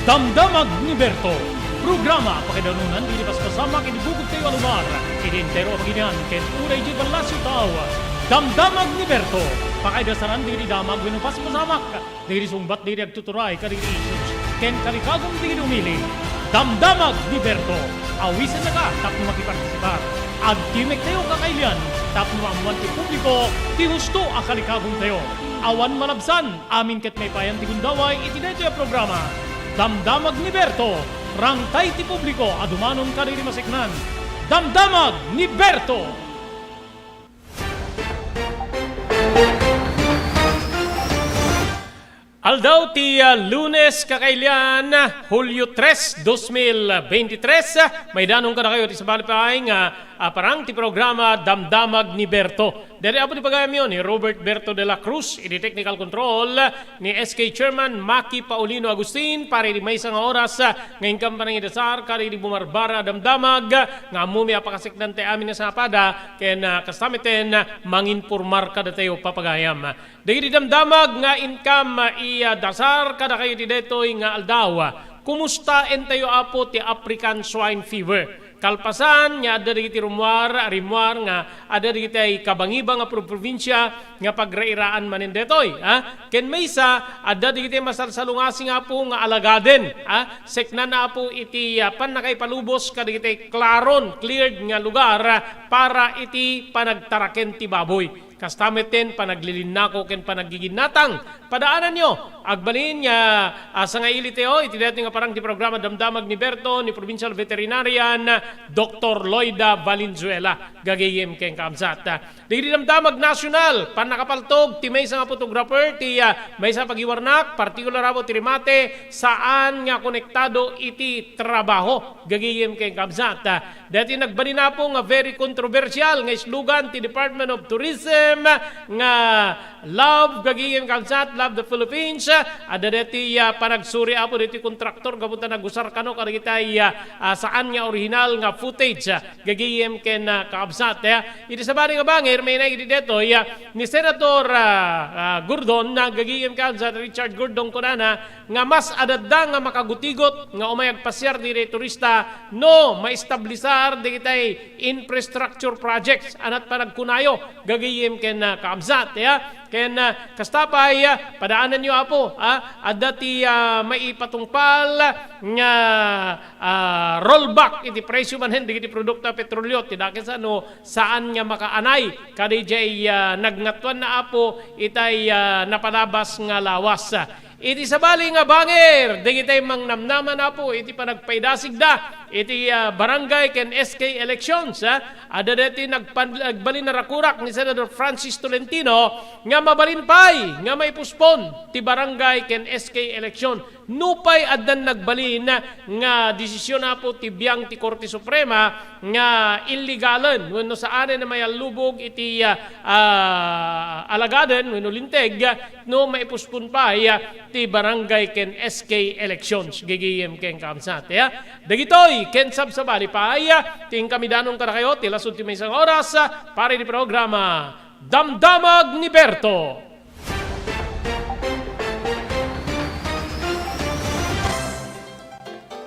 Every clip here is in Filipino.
Damdamag ni Berto. Programa pakidanunan di pas kasama kinibugog kayo alumar. Identero ang ginyan ken uray di balasyo tao. Damdamag ni Berto. Pakaidasaran di damag winupas pasamak. Di sumbat di agtuturay kadiri issues. Ken kalikagong di umili. Damdamag ni Berto. Awisan na ka tapno makipartisipar. Agtimek tayo kakailian. Tapno amuan ti publiko. Ti husto akalikagong tayo. Awan malabsan. Amin ket may payan ti gundaway itineto yung programa. Damdamag ni Berto. Rangtay ti publiko adumanon kadiri masiknan. Damdamag ni Berto. Aldaw ti Lunes kakailian, Hulyo 3, 2023. May danong ka na kayo ti sabali pa ay parang ti programa Damdamag ni Berto. Dari apo ni pagayam yun ni Robert Berto de la Cruz, ini technical control ni SK Chairman Maki Paulino Agustin, pare di may isang oras ngayon kampanang idasar, kari di bumarbara damdamag, nga mumi apakasikdan te amin na sa pada, ken kastamiten mangin purmar kada tayo papagayam. Dari damdamag nga income dasar kada kayo di detoy nga aldaw. Kumusta entayo apo ti African swine fever? Kalpasan nga ada digiti rimwar nga ada digiti kabangiba nga probinsya nga pagrairaan manin detoy. Ken maysa ada digiti masalsalungasi nga po nga alagaden. Seknan na po iti pan nakay palubos kadigiti cleared nga lugar para iti panagtaraken ti baboy. Kastameten panaglilinako ken panagiginatang padaanan nyo agbalin nga sa nga iliteo iti dati nga parang ti programa Damdamag ni Berto ni Provincial Veterinarian Dr. Loida Valenzuela gagayem ken kaamsat. Digdi Damdamag National panakapaltog ti maysa nga photographer ti maysa pagiwarnak particular abo ti remate saan nga konektado iti trabaho gagayem ken kaamsat. Dati nagbalin na po nga very controversial nga slogan ti Department of Tourism nga love gagiyem kansat love the Philippines ada deti panagsuri apo deti kontraktor gabuta nagusar kano kadagitay saan nga original nga footage gagiyem ken kaabsat iti sabali nga bangir may nagiti deto ni Senator Gordon na gagiyem kansat Richard Gordon kunana nga mas adadda nga makagutigot nga umayag pasyar di turista no maestablisar digitay infrastructure projects anat panagkunayo gagiyem ken kaamsat ken kastapay padaanan nyo apo adda ti maipatungpal nga rollback iti presyo manhen digiti produkto petrolyo ti dakes saan nga makaanay kadijay nagngatwan na apo itay napalabas nga lawas. Iti sabali nga bangir, digitay mang namnaman na po, iti panagpaidasig da, iti barangay ken SK elections, ada deti nagbalin na rakurak ni Senator Francis Tolentino, nga mabalin pay, nga may puspon, ti barangay ken SK election. Nupay adan nagbalin nga desisyon na po ti biyang ti Korte Suprema, nga illegalan, wenno saan na may alubog iti alagaden, wenno linteg, no may puspon pay, ti barangay ken SK elections gigiyem ken kamsat dagitoy ken sabsabali pa ting kami danong kada kayo ti lasud ti may isang oras para di programa Damdamag ni Berto.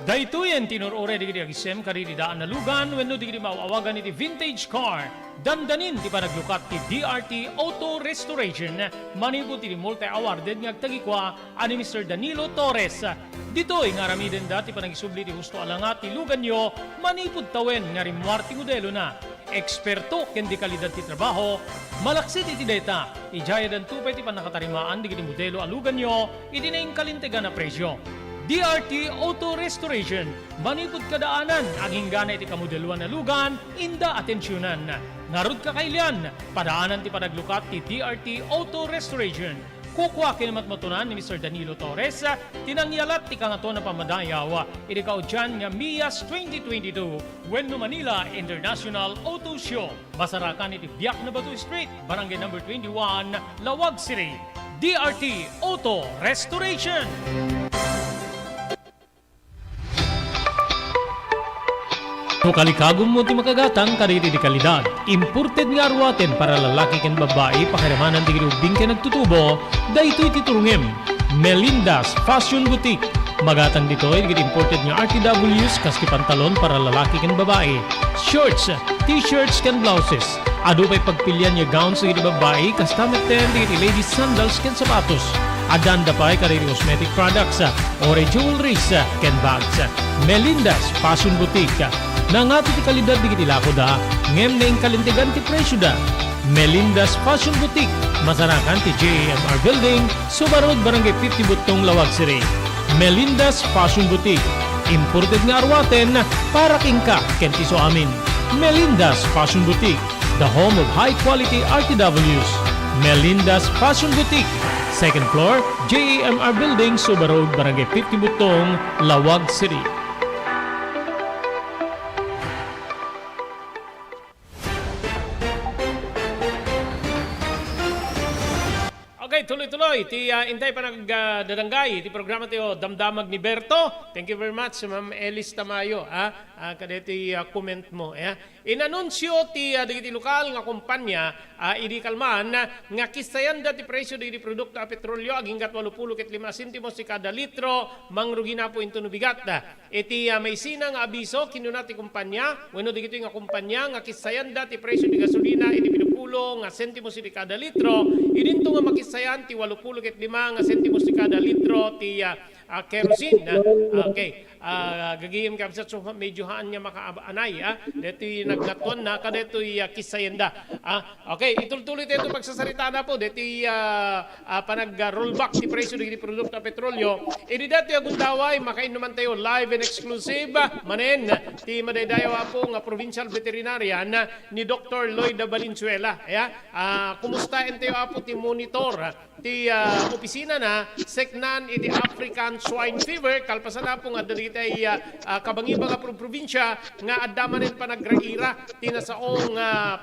Daytoyen tinurore digidi agisem kari di daan na lugan wenno digidi mauawagan iti vintage car. Dandanin ti panaglukat ti DRT Auto Restoration manipod ti multi-awarded nga agtagikwa ani Mr. Danilo Torres. Ditoy nga ramiden dati panagisubli ti husto alangat ti lugan nyo manipod tawen nga rimwar ti modelo na. Eksperto ken di kalidad ti trabaho, malaksit iti data, ijaya dan tupay ti panakatarimaan digidi modelo alugan nyo iti naing kalintegan na presyo. DRT Auto Restoration, manipod kadaanan, aging gana iti kamodeluan na lugan, inda atensyonan. Narod kakailian, padaanan ti panaglukat ti DRT Auto Restoration. Kukwa kinamatmatunan ni Mr. Danilo Torres, tinangyalat ti kangato na pamadayaw, iti kaudyan nga Mias 2022, Wenno Manila International Auto Show. Masarakan iti Biak na Batu Street, Barangay number 21, Lawag City. DRT Auto Restoration. No kalikagom mo ti makagatang kariri di kalidad. Imported nga arwaten para lalaki ken babae pakiramanan di ubing ken nagtutubo. Daytoy titurungem. Melinda's Fashion Boutique. Magatang dito ay imported nga RTWs kaski pantalon para lalaki ken babae. Shorts, t-shirts ken blouses. Ado pa'y pagpilian nga gowns sa babae kas tameten digiti ladies sandals ken sapatos. Adanda pa'y kariri cosmetic products, ore jewelries ken bags. Melinda's Fashion Boutique. Nangato ti kalidad digiti lako da, ngem na kalintigan ti presyo da. Melinda's Fashion Boutique, masarakan ti JMR Building, Subarod Barangay 50 Butong, Lawag City. Melinda's Fashion Boutique, imported nga arwaten para kingka kentiso amin. Melinda's Fashion Boutique, the home of high-quality RTWs. Melinda's Fashion Boutique, second floor, JMR Building, Subarod Barangay 50 Butong, Lawag City. Okay, tuloy-tuloy. Intay pa nagdadanggay. Ti programa tayo, Damdamag ni Berto. Thank you very much, Ma'am Elis Tamayo. Kada iti comment mo. Inanunsyo ti digiti lokal nga kumpanya, idi kalman, nga kisayan dati presyo digiti produkto a petrolyo, aginggat 85 sentimos si kada litro, mangrugi na po into nubigat. Iti may sinang abiso, kinuna ti kumpanya, wano digiti nga kumpanya, nga kisayan dati presyo di gasolina, idi pinupulo, nga sentimos si kada litro, idinto nga makisayan ti 85 nga sentimos si kada litro, ti kerosene. Okay. Gagiyim ka sa medyo haan niya makaanay. Dito yung nagnaton na kada ito yung kisayenda. Okay, itultuloy ito pagsasarita na po. Dito yung panag-rollback si presyo ng produkto na petrolyo. Hindi dito yung gundaway, makain naman tayo live and exclusive. Manen, ti madaydayo po nga provincial veterinarian ni Dr. Lloyd Valenzuela. Kumusta ito po ti monitor ti opisina na seknan iti African swine fever kalpasan na po nga dito ay kabangiba nga probinsya nga adamanin pa nagraira tinasaong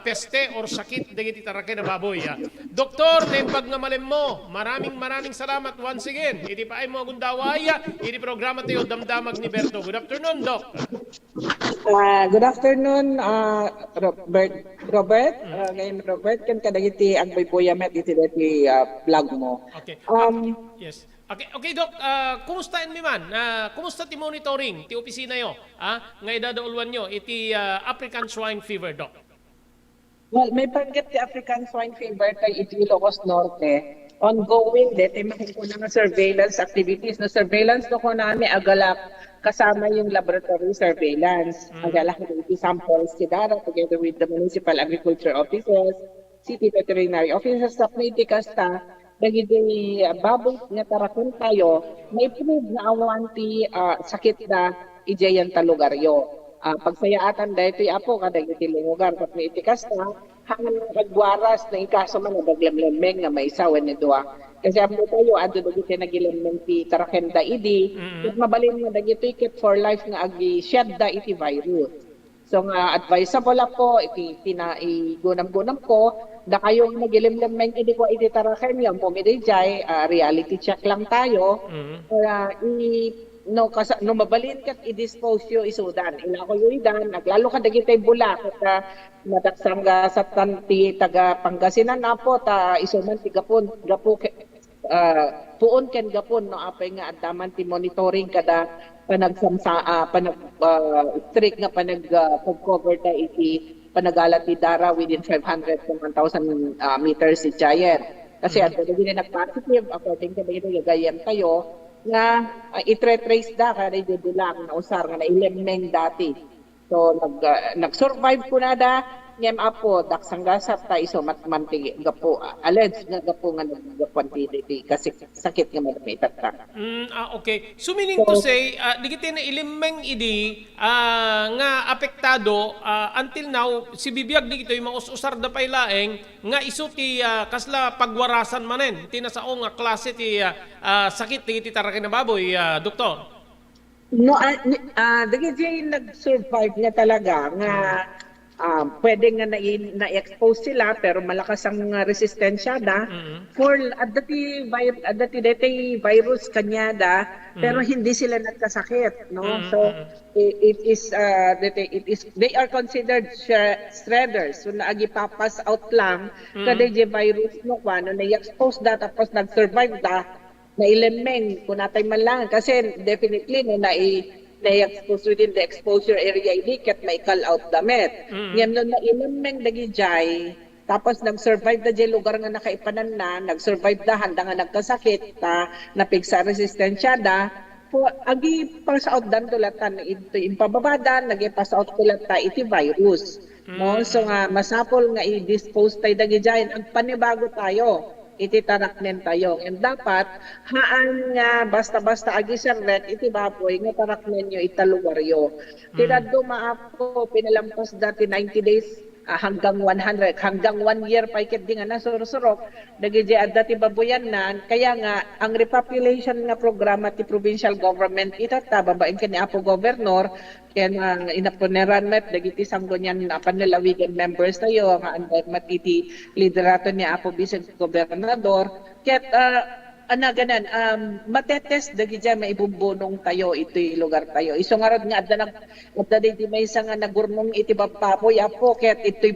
peste or sakit dagiti tarakay na baboy. Doktor, naimbag nga malem mo, maraming salamat once again. Iti pa ay mo agundaway, iti programa tayo Damdamag ni Berto. Good afternoon, Doc. Good afternoon, Robert. Ngayon, Robert, kan kadagiti ang bayboyamet iti dati vlog mo. Okay. Yes. Okay, Doc, kumustahin mi man? Kumusta ti monitoring, ti opisina yo? Nga idadauluan nyo, iti African swine fever, Doc? Well, may panggap ti African swine fever kay iti Ilocos Norte. Ongoing, dete makikuna nga surveillance activities. No surveillance no ko namin agalak kasama yung laboratory surveillance. Agalak ng iti samples si Dara together with the municipal agriculture officers, city veterinary officers sa iti kasta dagiti baboy nga tarakon tayo, may prove na awanti sakit na ijayan talugaryo. Pagsayaatan da ito apo kada iti lugar kat may itikas na hanggang nagwaras na ikaso man naglamlameng nga may isawan ni Dua. Kasi amo tayo ado dagiti nagilameng ti taraken da idi, ket mabalin nga dagiti keep for life nga agi shed da iti virus. So nga advisable ako iti gunam-gunam ko da kayong nagilimlemeng iti ko iti taraken yang pumidijay reality check lang tayo para no mabalin kat i-dispose yo isudan ila ko yuidan naglalo ka dagitay bula kat mataksangga sa tanti taga Pangasinan na po ta isuman ti gapon puon ken gapon no apay nga addaman ti monitoring kada panagsamsa strict nga pag-cover ta iti panagalat ti Dara within 500 to 1,000 meters si Giant. Kasi ato na nag-positive according to ito gagayam tayo nga itre-trace da kada lang na usar nga nailemeng dati. So nag-survive ko na da ngem apo daksanggasap ta iso matmanti gapo alleged nga gapo nga naggapanti kasi sakit nga madamitat ta. Okay. So meaning to say digiti na ilimeng idi nga apektado until now si bibiyag digito yung mga usar da paylaeng nga isu ti kasla pagwarasan manen tinasao nga klase ti sakit digiti tarakay na baboy, doktor. No, digiti nag-survive nga talaga nga pwede nga na-expose sila pero malakas ang resistensya da for adati virus kanya da pero hindi sila nagkasakit no so it is they are considered shredders so naagi pass out lang kada virus no kuno na-expose da tapos nag-survive da nailemeng kung natay man lang kasi definitely no na-expose within the exposure area ini ket may call out damit. Ngem no nailemeng dagi jay tapos nag-survive da jay lugar nga nakaipanan na, nag-survive da handa nga nagkasakit ta napigsa resistensya da po agi pasaot dan tulatan ito impababadan nagi pasaot tulata iti virus. No so nga masapol nga i-dispose tayo dagi jay ang panibago tayo iti taraknen tayo. And dapat, haan nga basta-basta agi servet, iti baboy, nga taraknen nyo italuwaryo. Tinadto maapo, pinalampas dati 90 days hanggang 100, hanggang 1 year pa ikit di nga nasursurok, nagiji dati baboyan na, kaya nga, ang repopulation nga programa ti provincial government, itata, babaeng kani Apo Governor, kaya nga inaponeran met, dagiti sanggonyan na panlalawigan members tayo, nga anday matiti liderato ni Apo Bisag Gobernador, kaya ganan, matetest dagi dyan maibumbunong tayo ito'y lugar tayo. Iso nga rod nga adda di may isang nagurnong iti bapapoy apo ket ito'y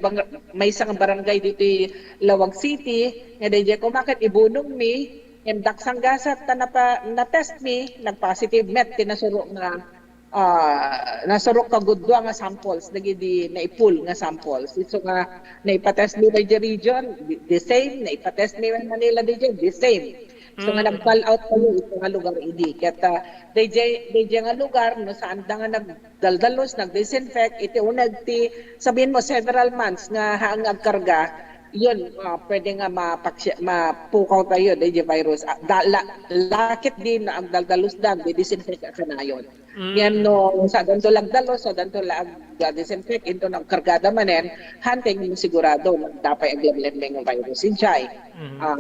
may isang barangay dito'y Lawag City nga di kumakit ibunong mi endak sanggasat na test mi nag-positive met tinasuro nga nasurok ka gudwa nga samples dagiti naipul nga samples ito nga naipatest mi by the region the same naipatest mi Manila the same. So nga nag-call out tayo ito nga lugar idi. Kat DJ nga lugar no saan da nga nagdaldalos, nag-disinfect, iti unag ti sabihin mo several months nga haangag karga, yun pwede nga mapukaw tayo DJ virus. Lakit din na ang daldalos dag, di-disinfect ka na yun. Yan no, sa danto lagdalos, sa danto lag disinfect, ito ng kargada manen, hunting yung sigurado na dapat ang lemlem ng virus in Chay.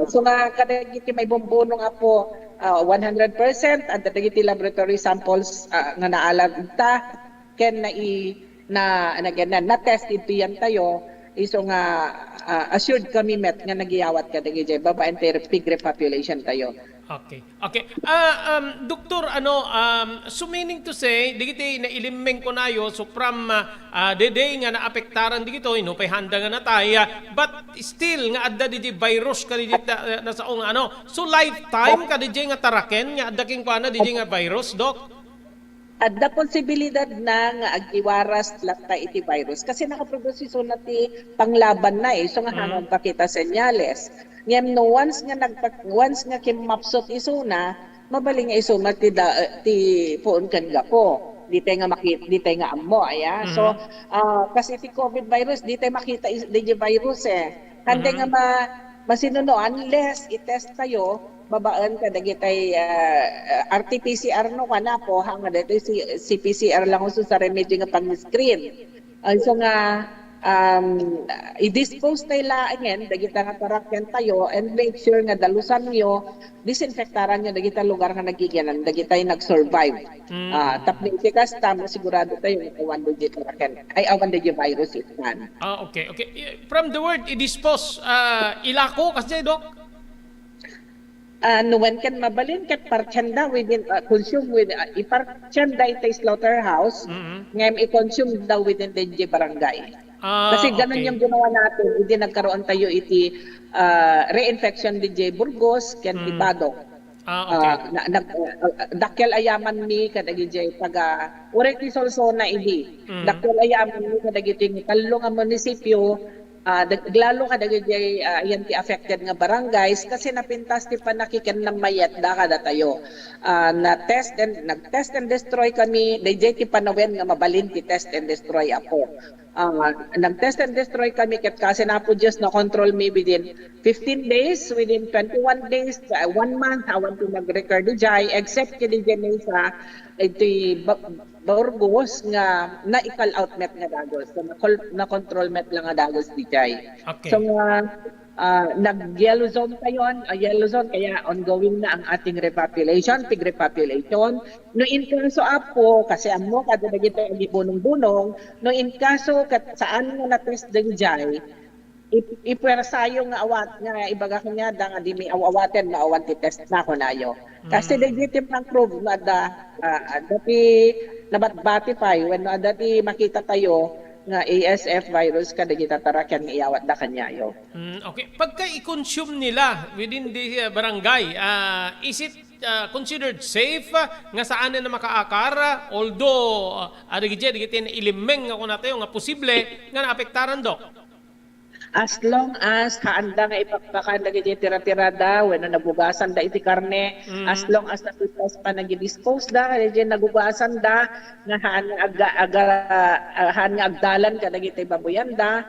So nga, kadagiti may bumbuno nga po 100% at kadagiti laboratory samples nga naalag ta, ken na test ito yan tayo, iso nga assured kami met nga nagyawat ka dagiti babaen tayo pig repopulation tayo. Okay. Doktor, so meaning to say, digiti na ilimeng ko nayo, so from the day nga naapektaran digito, pay handa nga natay, but still nga adda di virus ka di nasa so lifetime ka di nga taraken, nga adda king pana di nga virus, Dok? Adda posibilidad na nga agiwaras lata iti virus kasi nakaproduce iso na ti panglaban na so nga hangon pa kita senyales. Ngem no once nga kimapsot iso na mabaling nga iso ti puon kan gapo. Di tayo nga ammo aya. So kasi ti COVID virus di tayo makita di virus Hande nga masinuno unless i-test kayo babaan ka dagitay RT-PCR no kana po hanga dito si PCR lang uso sa remedyo nga pang-screen. So nga i-dispose tayo laangen dagita nga tarakyan tayo and make sure nga dalusan nyo disinfektaran nyo dagita lugar nga nagigyanan dagitay nag-survive. Tapos kasta sigurado tayo awan digit tarakyan ay awan digit virus itan. Okay. From the word i-dispose ilako kasi Dok. No one can mabalin kat parchanda within consume with iparchanda ito slaughterhouse ngayong i-consume daw within the barangay. Kasi ganun yung ginawa natin, hindi nagkaroon tayo iti reinfection di Burgos ken ti Badok. Dakkel ayaman mi kadagi taga Ureti Solsona idi. Dakkel ayaman mi kadagi talong nga munisipyo lalo ka dagay yan ti affected nga barangays kasi napintas ti panakikan ng mayat da kada tayo nag-test and destroy kami dayjay ti panawen nga mabalin ti test and destroy ako nag-test and destroy kami ket kasi na po just na control me within 15 days within 21 days 1 month awan to mag-record di except kini sa iti Burgos nga na-call out met nga dagos. So, na-control met lang nga dagos di jay. Okay. So nag-yellow zone tayo, yellow zone kaya ongoing na ang ating repopulation, pig repopulation. No in kaso apo, kasi amo kada dagito ang ibunong-bunong, no in kaso saan nga na-test din jay, ipwersayo nga awat nga ibaga kanya da nga di may awaten na awan ti test na ko nayo. Kasi legitimate ang prove na dati nabatbati pa when dati makita tayo nga ASF virus kada kita tarakyan nga iawat da kanyayo. Okay. Pagka i-consume nila within the barangay, is it considered safe nga saan na makaakar although digiti na ilimeng ako natin nga posible nga naapektaran, Dok? As long as haanda nga ipakpakan dagiti tira-tira da wenno nagugasan da iti karne, as long as napitas pa nag-dispose da dagiti nagugasan da nga haan nga agdalan ka dagiti baboyan da,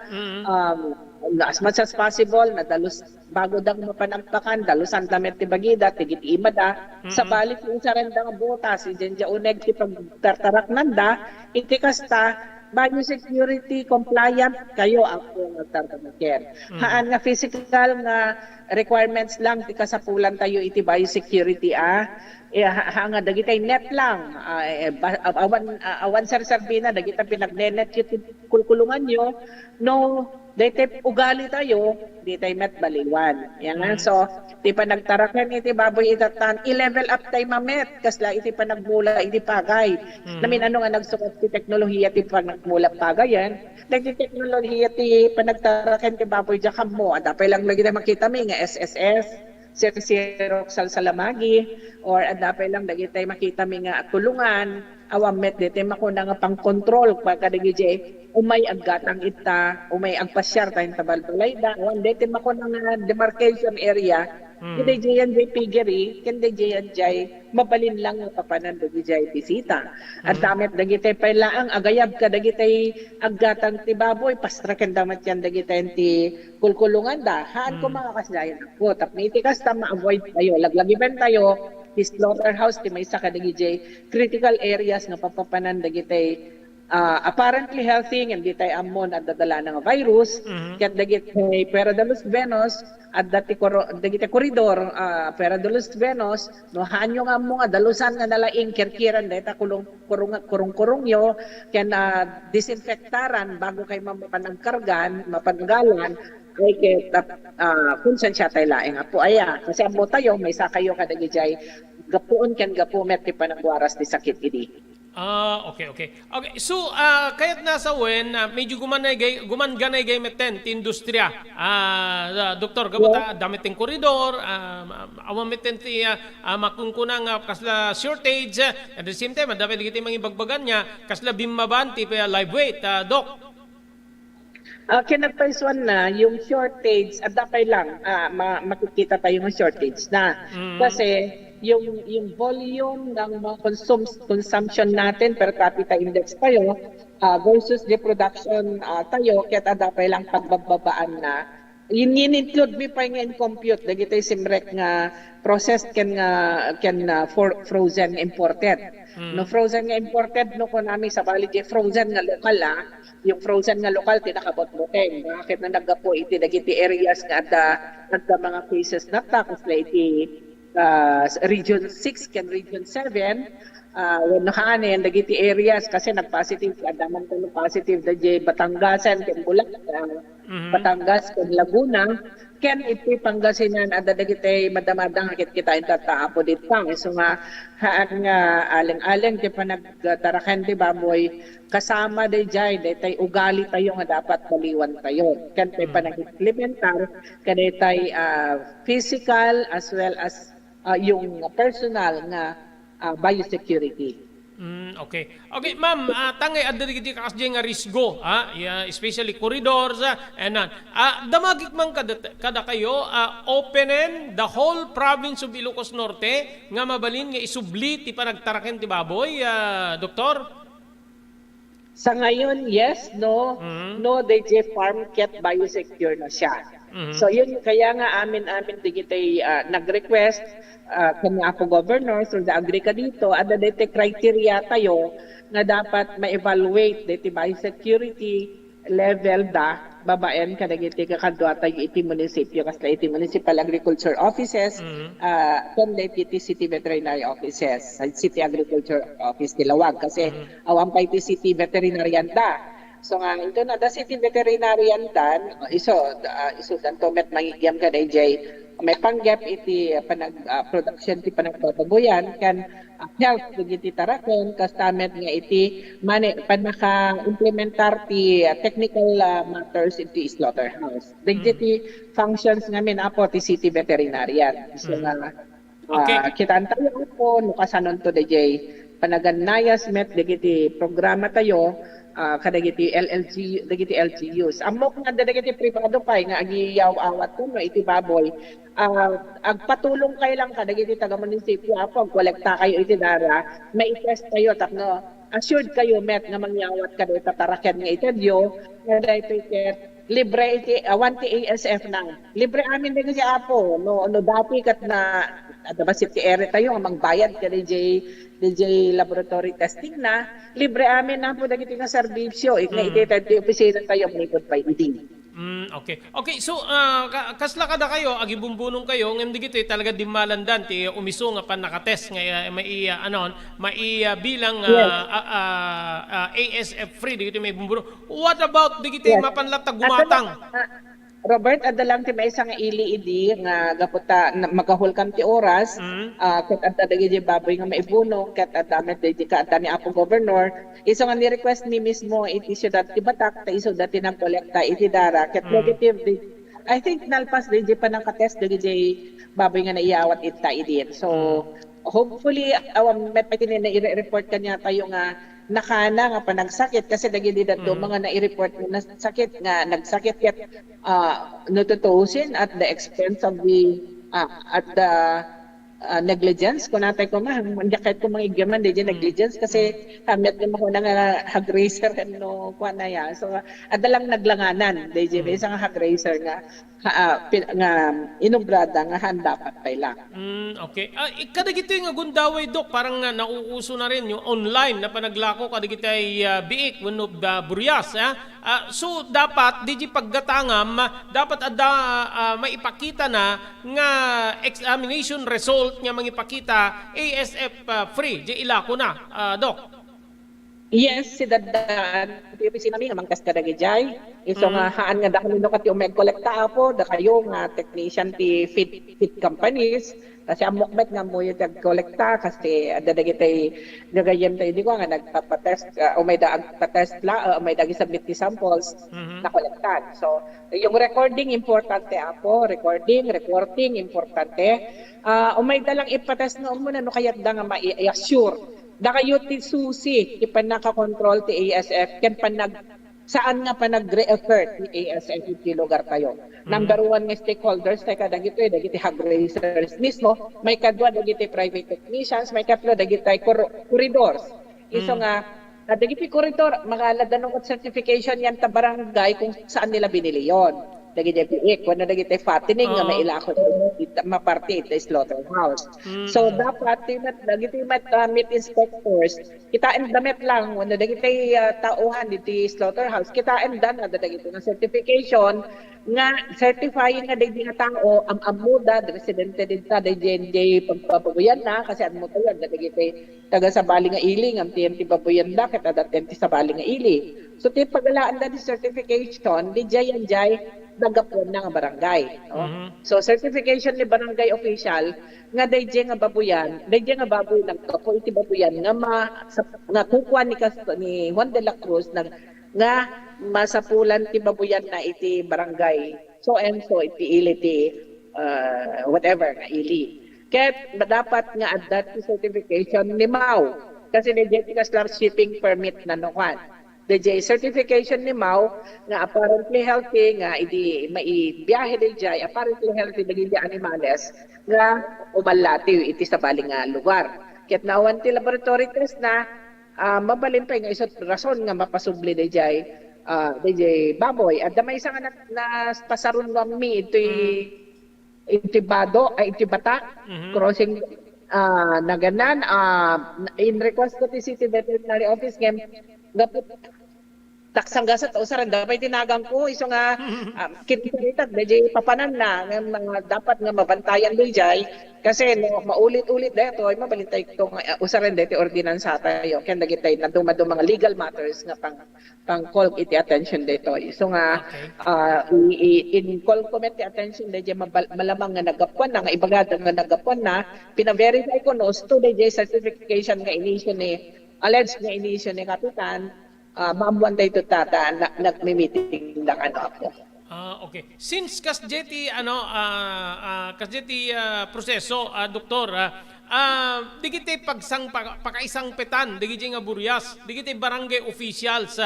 as much as possible nadalus bago dang mapanampakan dalusan damit ti bagida tigit ima da sa balik yung saranda nga butas ijenja uneg ti pagtartaraknan da iti kasta biosecurity compliant kayo ang magtartaraken. Haan nga physical nga requirements lang ti kasapulan tayo iti biosecurity nga dagitay net lang awan sarsarbina dagita pinagnenet iti kulkulungan nyo no daytay ugali tayo di tayo met baliwan yan so ti panagtaraken iti baboy itatan i-level up tayo mamet kasla iti panagmula iti pagay namin ano nga nagsukat ti teknolohiya ti panagmula pagay yan dagiti teknolohiya ti panagtaraken ti baboy jakam mo adapay lang lagi tayo makita mi nga SSS Xeroxal Salamagi or adapay lang dagiti tayo makita mi nga kulungan awamet dito makuna nga pang control pagkadagi umay aggatang ita umay agpasyar tayong tabalbalay da awan dito makuna nga demarcation area hindi diyan jay piggery kundi diyan jay mabalin lang nga papanan dagi jay bisita at damit dagiti pailaang agayab ka dagiti aggatang ti baboy pastraken damat yan dagiti ti kulkulungan da haan ko makakasdayan ako tapos iti kasta ma-avoid tayo laglagiban tayo ti slaughterhouse ti may sa kadagiti critical areas nga papapanan dagiti apparently healthy and di tayo amon at dadala ng virus ket dagiti Paradolus venus at dagiti koridor Paradolus venus no hanyo nga mo nga dalusan nga nalaing kirkiran dayta kurung yo ken disinfektaran bago kay mapanagkargan mapanggalan ay ket kung saan siya tayo laing apo aya kasi amo tayo may sakayo kadagiti gapuon ken gapumet ti panagwaras ti sakit idi. Okay. So, kaya't nasa medyo gumanganay gay meten ti industriya. Doktor, gabata damit ting koridor, awan meten ti makungkunang kasla shortage, at the same time, dapat kita mangibagbagan niya, kasla bimaban ti live weight, Dok. Kinagpaisuan na yung shortage at dapat lang makikita tayo ng shortage na kasi yung volume ng mga consumption natin per capita index tayo versus the production tayo kaya dapat lang pagbababaan na in-include mi pa nga in compute dagiti simrek nga processed can for frozen imported no frozen nga imported no ko nami sa bali frozen nga lokal yung frozen nga lokal tinakabot boteng bakit na nagapo iti dagiti areas nga adda mga cases na tapos iti region 6 can region 7 when nakaanin dagiti areas kasi nagpositive adaman ko no positive dagiti Batanggasan ken Bulacan Batangas ken Laguna ken iti Pangasinan adda dagiti madamadang kita intatapo dito so nga haan nga aling-aling ti panagtaraken ti baboy kasama dayjay daytay ugali tayo nga dapat baliwan tayo ken tay panag-implementar kadaytay physical as well as yung personal nga biosecurity. Okay, ma'am, tangay adda digiti kasdi nga risgo, especially corridors and damagik man kada kayo openen the whole province of Ilocos Norte nga mabalin nga isubli ti panagtaraken ti baboy, doktor? Sa ngayon, yes, no, DJ farm ket biosecure na siya. So yun kaya nga amin digitay nag-request kanya ako governor through the Agrica dito ada dito criteria tayo na dapat ma-evaluate dito biosecurity level babaen kadagiti kakadwa tayo iti munisipyo kasla iti municipal agriculture offices kundi iti city veterinary offices city agriculture office Tilawag kasi awan pa iti city veterinarian so nga ito na the city veterinarian iso danto met mangigyam ka DJ may panggap iti production ti panagbababoyan kan health dagiti taraken kastamet nga iti panaka-implementar ti technical matters iti slaughterhouse. Dagiti functions ngamin apo ti city veterinarian. So Okay. Kita tayo po, nukasanon to DJ. Panaganayas met, dagiti programa tayo, kadagiti LLG, dagiti LGUs. Amok nga dagiti privado pay nga agiyaw-awat ko no iti baboy. Agpatulong kay lang kadagiti taga munisipyo apo kolekta kayo iti dara, may test kayo tapno. Assured kayo met nga mangyawat kada tataraken nga itadyo, nga ito libre iti 1 ti ASF nang. Libre amin din si apo no dati kat na adaba city area tayo ang magbayad ka DJ laboratory testing na libre amin na po dagiti nga serbisyo ikna iti opisina tayo manikot pa iding. Okay. Okay, so kasla kada kayo agibumbunong kayo ngem digiti talaga dimalandan ti umiso nga pan nakatest nga mai bilang ASF free digiti may bumbunong. What about digiti mapanlatag gumatang? Robert, adalang ti may isang ili nga gaputa magahulkan ti oras, ket adda dagiti baboy nga maibuno, ket adda met di ka adda ni Apo Governor. Iso nga ni request ni mismo iti syudad ti Batak, ta iso dati nang kolekta iti dara, ket negative I think nalpas di pa nang katest dagiti baboy nga naiyawat ita idin. So hopefully met pati na i-report kanya tayo nga nakana nga panagsakit kasi dagiti dato mga na-report na sakit nga nagsakit ket natutusin at the expense of the negligence ko natay ko kahit ko mga igyaman di negligence kasi hamit mo ko na nga hag racer no kwa na ya so adalang naglanganan di may isang hag racer nga inubrada nga handa patay lang. Okay. Kadagiti nga gundaway dok parang nauuso na rin yung online na panaglako kadagiti ay biik wenno buryas so dapat di paggatangam dapat adda maipakita na nga examination result nga mangipakita ASF free di ilako na dok. Yes, si dadaan ti opisina mi nga mangkas kadagijay. Iso nga haan nga dahil no kati umeg kolekta apo da kayo nga technician ti fit companies kasi amokmet nga mo yung kolekta kasi ada dagiti gagayen tayo di ko nga nagpapatest may da agpatest la may dagi submit ti samples na kolektan. So yung recording importante apo, reporting importante. May dalang ipatest no muna no kayat da nga ma-assure da kayo ti susi ipan nakakontrol ti ASF ken saan nga pa nag-reoccur ti ASF ti lugar tayo. Number one nga stakeholders tay dagiti hag racers mismo, may kadwa dagiti private technicians, may katlo dagiti corridors. Iso nga dagiti corridor makaladan ng certification yan ta barangay kung saan nila binili yon. Dagiti biik kuno dagiti fattening nga mailako maparti iti slaughterhouse. So dapat dagiti meat inspectors kitaan damit lang kuno dagiti tauhan iti slaughterhouse kitaan dan dagiti nga certification nga certifying nga dagiti nga tao ang amuda residente dita dagiti pagpapabuyan na kasi admo tayo dagiti taga sa bali nga ili ang TNT babuyan da ket adati sa bali nga ili. So ti pagalaan da di certification di jay nagapon na nga barangay. No? So certification ni barangay official nga dayjay nga babuyan, dayjay nga baboy nagkapo iti babuyan nga kukuha ni Juan de la Cruz nga masapulan ti babuyan na iti barangay. So and so iti ili ti whatever nga ili. Ket dapat nga adda ti certification ni MAU kasi dayjay ti kaslar shipping permit na nukan. DJ certification ni MAU nga apparently healthy nga idi maibiyahe DJ apparently healthy dagiti animales nga umalati iti sa bali nga lugar. Ket nawan ti laboratory test na mabalin pa nga isot rason nga mapasubli DJ baboy at may isang na pasarun mi iti bado ay iti Batak crossing naganan in request ko ti City Veterinary Office ngem gapit taksangga sa tausaran dapat tinagang ko iso nga kitiritat DJ papanan na nga dapat nga mabantayan DJ kasi no maulit-ulit dito ay mabalintay itong usaran dito ordinansa tayo ken dagitay na dumado mga legal matters nga pang call iti attention dito iso nga in call committee attention DJ malamang nga nagapuan na nga ibagada nga nagapuan na pina-verify ko no to DJ certification nga inisyo ni alleged nga inisyo ni kapitan maamuan tayo tata nagmi-meeting lang ako. Okay. Since kasjeti proseso, doktor, digiti pagsang pakaisang petan, digiti nga buryas, digiti barangay officials,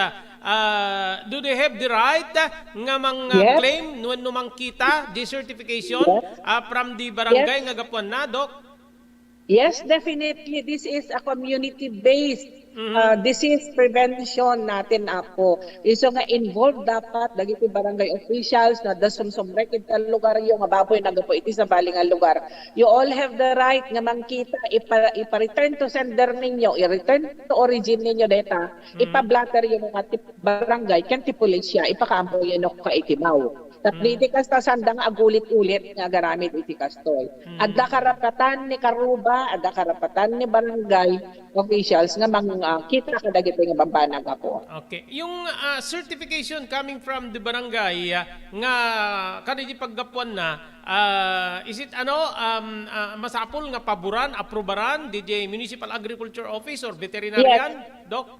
do they have the right nga Yes. claim no mang kita the certification Yes. from the barangay Yes. nga gapuan na, Dok? Yes, definitely. This is a community-based disease prevention natin ako. Iso nga involved dapat dagiti barangay officials na dasumsumrek iti lugar yung mababoy nagapo iti sa bali nga lugar. You all have the right nga mangkita ipa-return to sender ninyo, i-return to origin ninyo data, ipa-blatter yung mga barangay ken ti pulisya, ipakaampo yun ako ka itimaw. Tapos iti kasta sandang agulit-ulit nga garamit iti kastoy. Adda karapatan ni karuba, adda karapatan ni barangay officials nga kita kadagiti nga babanag ako. Okay. Yung certification coming from the barangay nga kanidi paggapuan na is it masapol nga paboran, aprobaran DJ Municipal Agriculture Office or veterinarian, Doc?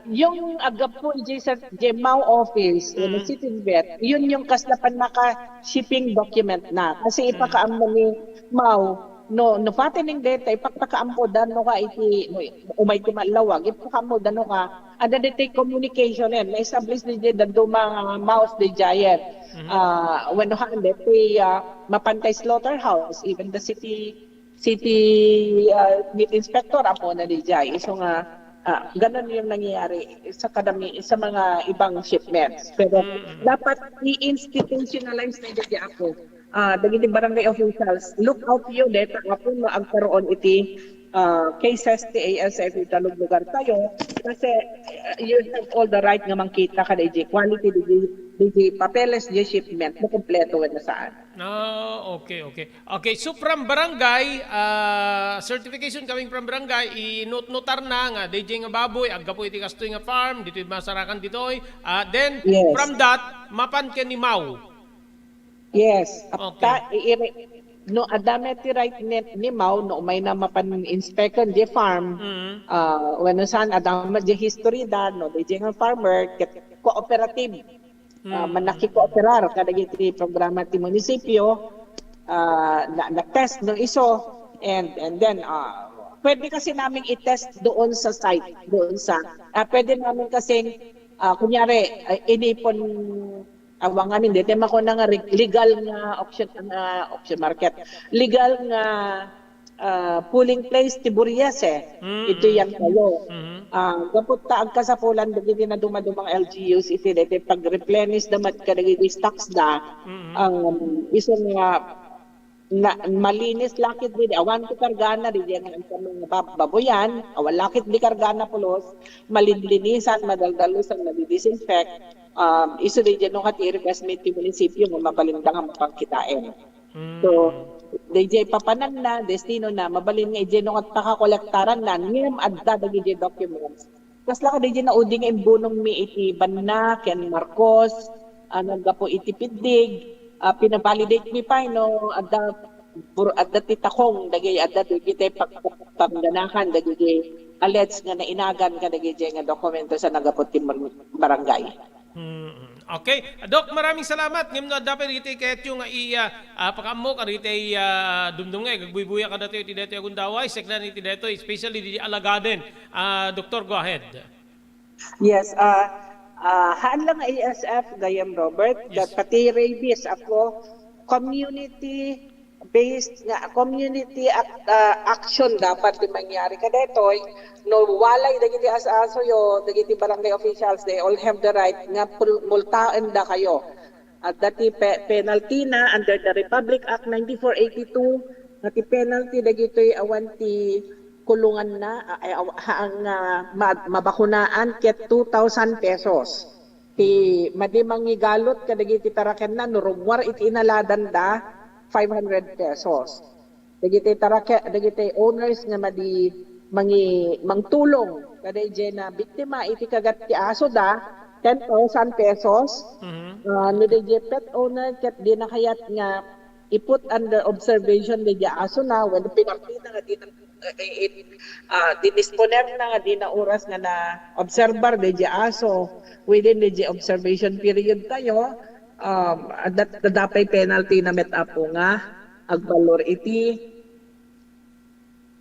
Yung agapo sa GMAO office, yung city vet, yun yung kaslapan naka-shipping document na. Kasi ipakaambo ni MAO, no fattening data, ipakaambo dano ka iti, umay ti malawag, ipakaambo dano ka, ada dito communication yan, na-establish ni the mga mouse the giant. When dito mapantay slaughterhouse, even the city meat inspector apo na di jay. So nga, ganun yung nangyayari sa mga ibang shipments. Pero dapat i-institutionalize na dito ako. Dagiti barangay officials, look out yun dito ako na agkaroon iti cases ti ASF italog lugar tayo kasi you have all the right nga mangkita ka DJ quality DJ papeles di shipment mo kompleto na saan. Okay. So from barangay, certification coming from barangay, i-notar na nga, DJ nga baboy, agapo iti kastoy nga farm, dito masarakan ditoy. Then, Yes. from that, mapan ka ni Mau. Yes. Okay. No, adame ti right net ni Mau, no, may na mapan-inspect di farm, when saan adame di history da, no, DJ nga farmer, cooperative. Manaki-kooperar kadagiti programa ti munisipyo na-test ng iso and then pwede kasi namin i-test doon sa site pwede namin kasing kunyari inipon awangan hindi tema ko na nga legal nga auction market legal nga pooling place ti Burias ito yan kayo kapag taag kasapulan dagiti na dumadumang LGUs iti dati pag-replenish damat ka dagiti stocks iso nga malinis lakit di awan ko kargana di yan ang mga baboyan awan lakit di kargana pulos malinlinisan madaldalusan madidisinfect iso di dyan nung kati-request ti munisipyo mapalindang ang pagkitain so DJ papanan na, destino na, mabalin nga ije nung at pakakolektaran na, ngayam adda da ije documents. Kas laka DJ na uding imbunong mi iti Banna, Ken Marcos, nagapo iti Pidig, pinavalidate mi pa, no, adda titakong, dagay adda digite pagpamganakan, dagay alets nga nainagan ka dagay nga dokumento sa nagapo ti barangay. Okay. Dok, maraming salamat. Ngayon na dapat rito kahit yung pakamo ka rito dumdungay. Gagbuy-buya ka dito iti agundaway. Seklan iti dito, especially di Alagaden. Doctor, go ahead. Yes. Haan lang ASF, Gayam Robert. Yes. Pati rabies ako, community-based nga, community action dapat di mangyari ka dito. No walay dagiti aso yo dagiti barangay officials they all have the right nga multaan da kayo at dati penalty na under the Republic Act 9482 nga ti penalty dagiti awan ti kulungan na ang mabakunaan ket 2,000 pesos ti madimangigalot kadagiti taraken na nurugwar iti inaladan da 500 pesos dagiti dagiti owners nga mangtulong kada na biktima iti kagat ti aso da 10,000 pesos no DJ pet owner ket di na kayat nga iput under observation di aso na when pinakita nga dinisponer na nga di na oras nga na observer di aso within di observation period tayo dapay penalty na met apo nga agbalor iti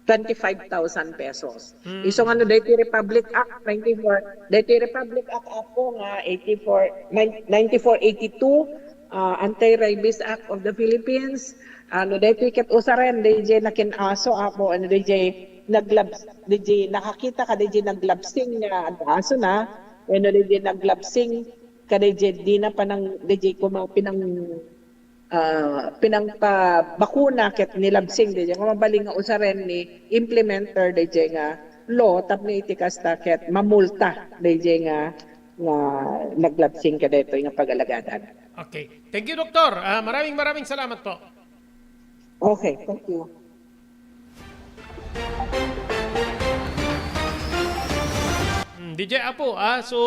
25,000 pesos. Isong ano dati Republic Act 94, dati Republic Act apo nga 9482, Anti-Rabies Act of the Philippines. Ano dati ket usaren DJ nakinaso apo ano DJ naglabs DJ nakakita ka DJ naglabsing nga aso na ano DJ naglabsing ka DJ di na panang DJ ko pinangpabakuna ket nilabsing DJ nga mabaling nga usaren ni implementer DJ nga law tapno iti kasta ket mamulta DJ nga naglabsing ka dito nga pagalagadan. Okay. Thank you, Doktor. Maraming salamat po. Okay, thank you. DJ Apo, so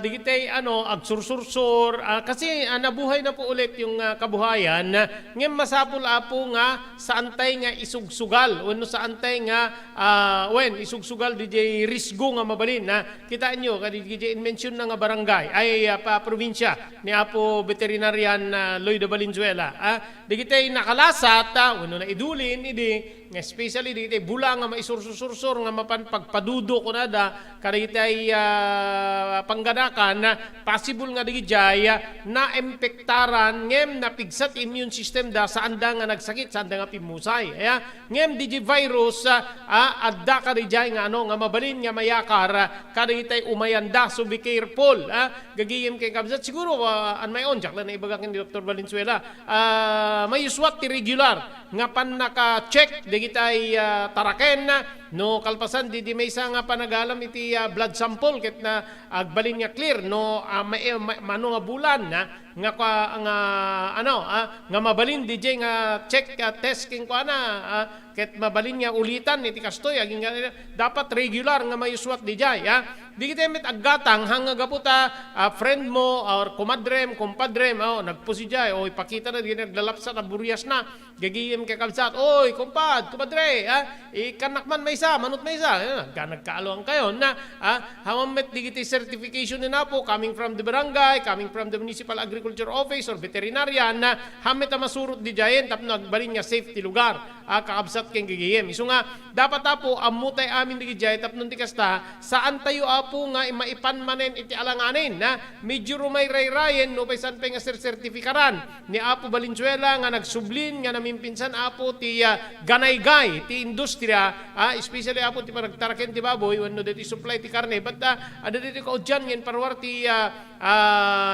digitay agsursursur kasi nabuhay na po ulit yung kabuhayan ngem masapul Apo nga sa antay nga isugsugal wenno sa antay nga isugsugal DJ risgo nga mabalin na kitaan nyo kadi DJ mention na nga barangay ay pa probinsya ni Apo Veterinarian Lloyd Valenzuela digitay nakalasat wenno na idulin idi nga especially digitay bula nga maisursursur nga mapanpagpadudo ko nada kadagitay pangganakan na possible nga digijay na impektaran ngem napigsat immune system da sa anda nga nagsakit sa anda nga pimusay ngem digi virus adda kadijay nga nga mabalin nga mayakar kadagitay umayanda so be careful gagiyem kay kabsat siguro an may on jak na ibagakin ni Dr. Valenzuela may uswat ti regular nga pan naka-check digitay taraken no kalpasan di may isa nga panagalam iti blood sample ket na agbalin nga clear no mano nga bulan nga mabalin DJ nga check test king ko ket mabalin nga ulitan iti kastoy aging dapat regular nga mayuswat DJ di kita met aggatang hanga gaputa friend mo or kumadrem kumpadrem nagposidjay ipakita na di naglalapsa na buryas na gagiyem kay kalsat kumadre ikanakman may isa manut may isa nagkaaloan kayo na hamamet digiti certification na po coming from the barangay, coming from the municipal agriculture office or veterinarian na hamet masurot di jayen tapno agbalin nga safety lugar kakabsat keng gigiyem iso nga dapat po amutay amin di jay tapno ti kasta saan tayo apo nga maipan manen iti alanganin na medyo rumay ray-rayen no paysan pa nga sertifikaran ni Apo Valenzuela nga nagsublin nga namimpinsan apo ti ganaygay ti industriya especially apo ti panagtaraken ti baboy wenno deti supply ti karne but ada deti kaudyan ngin parwar ti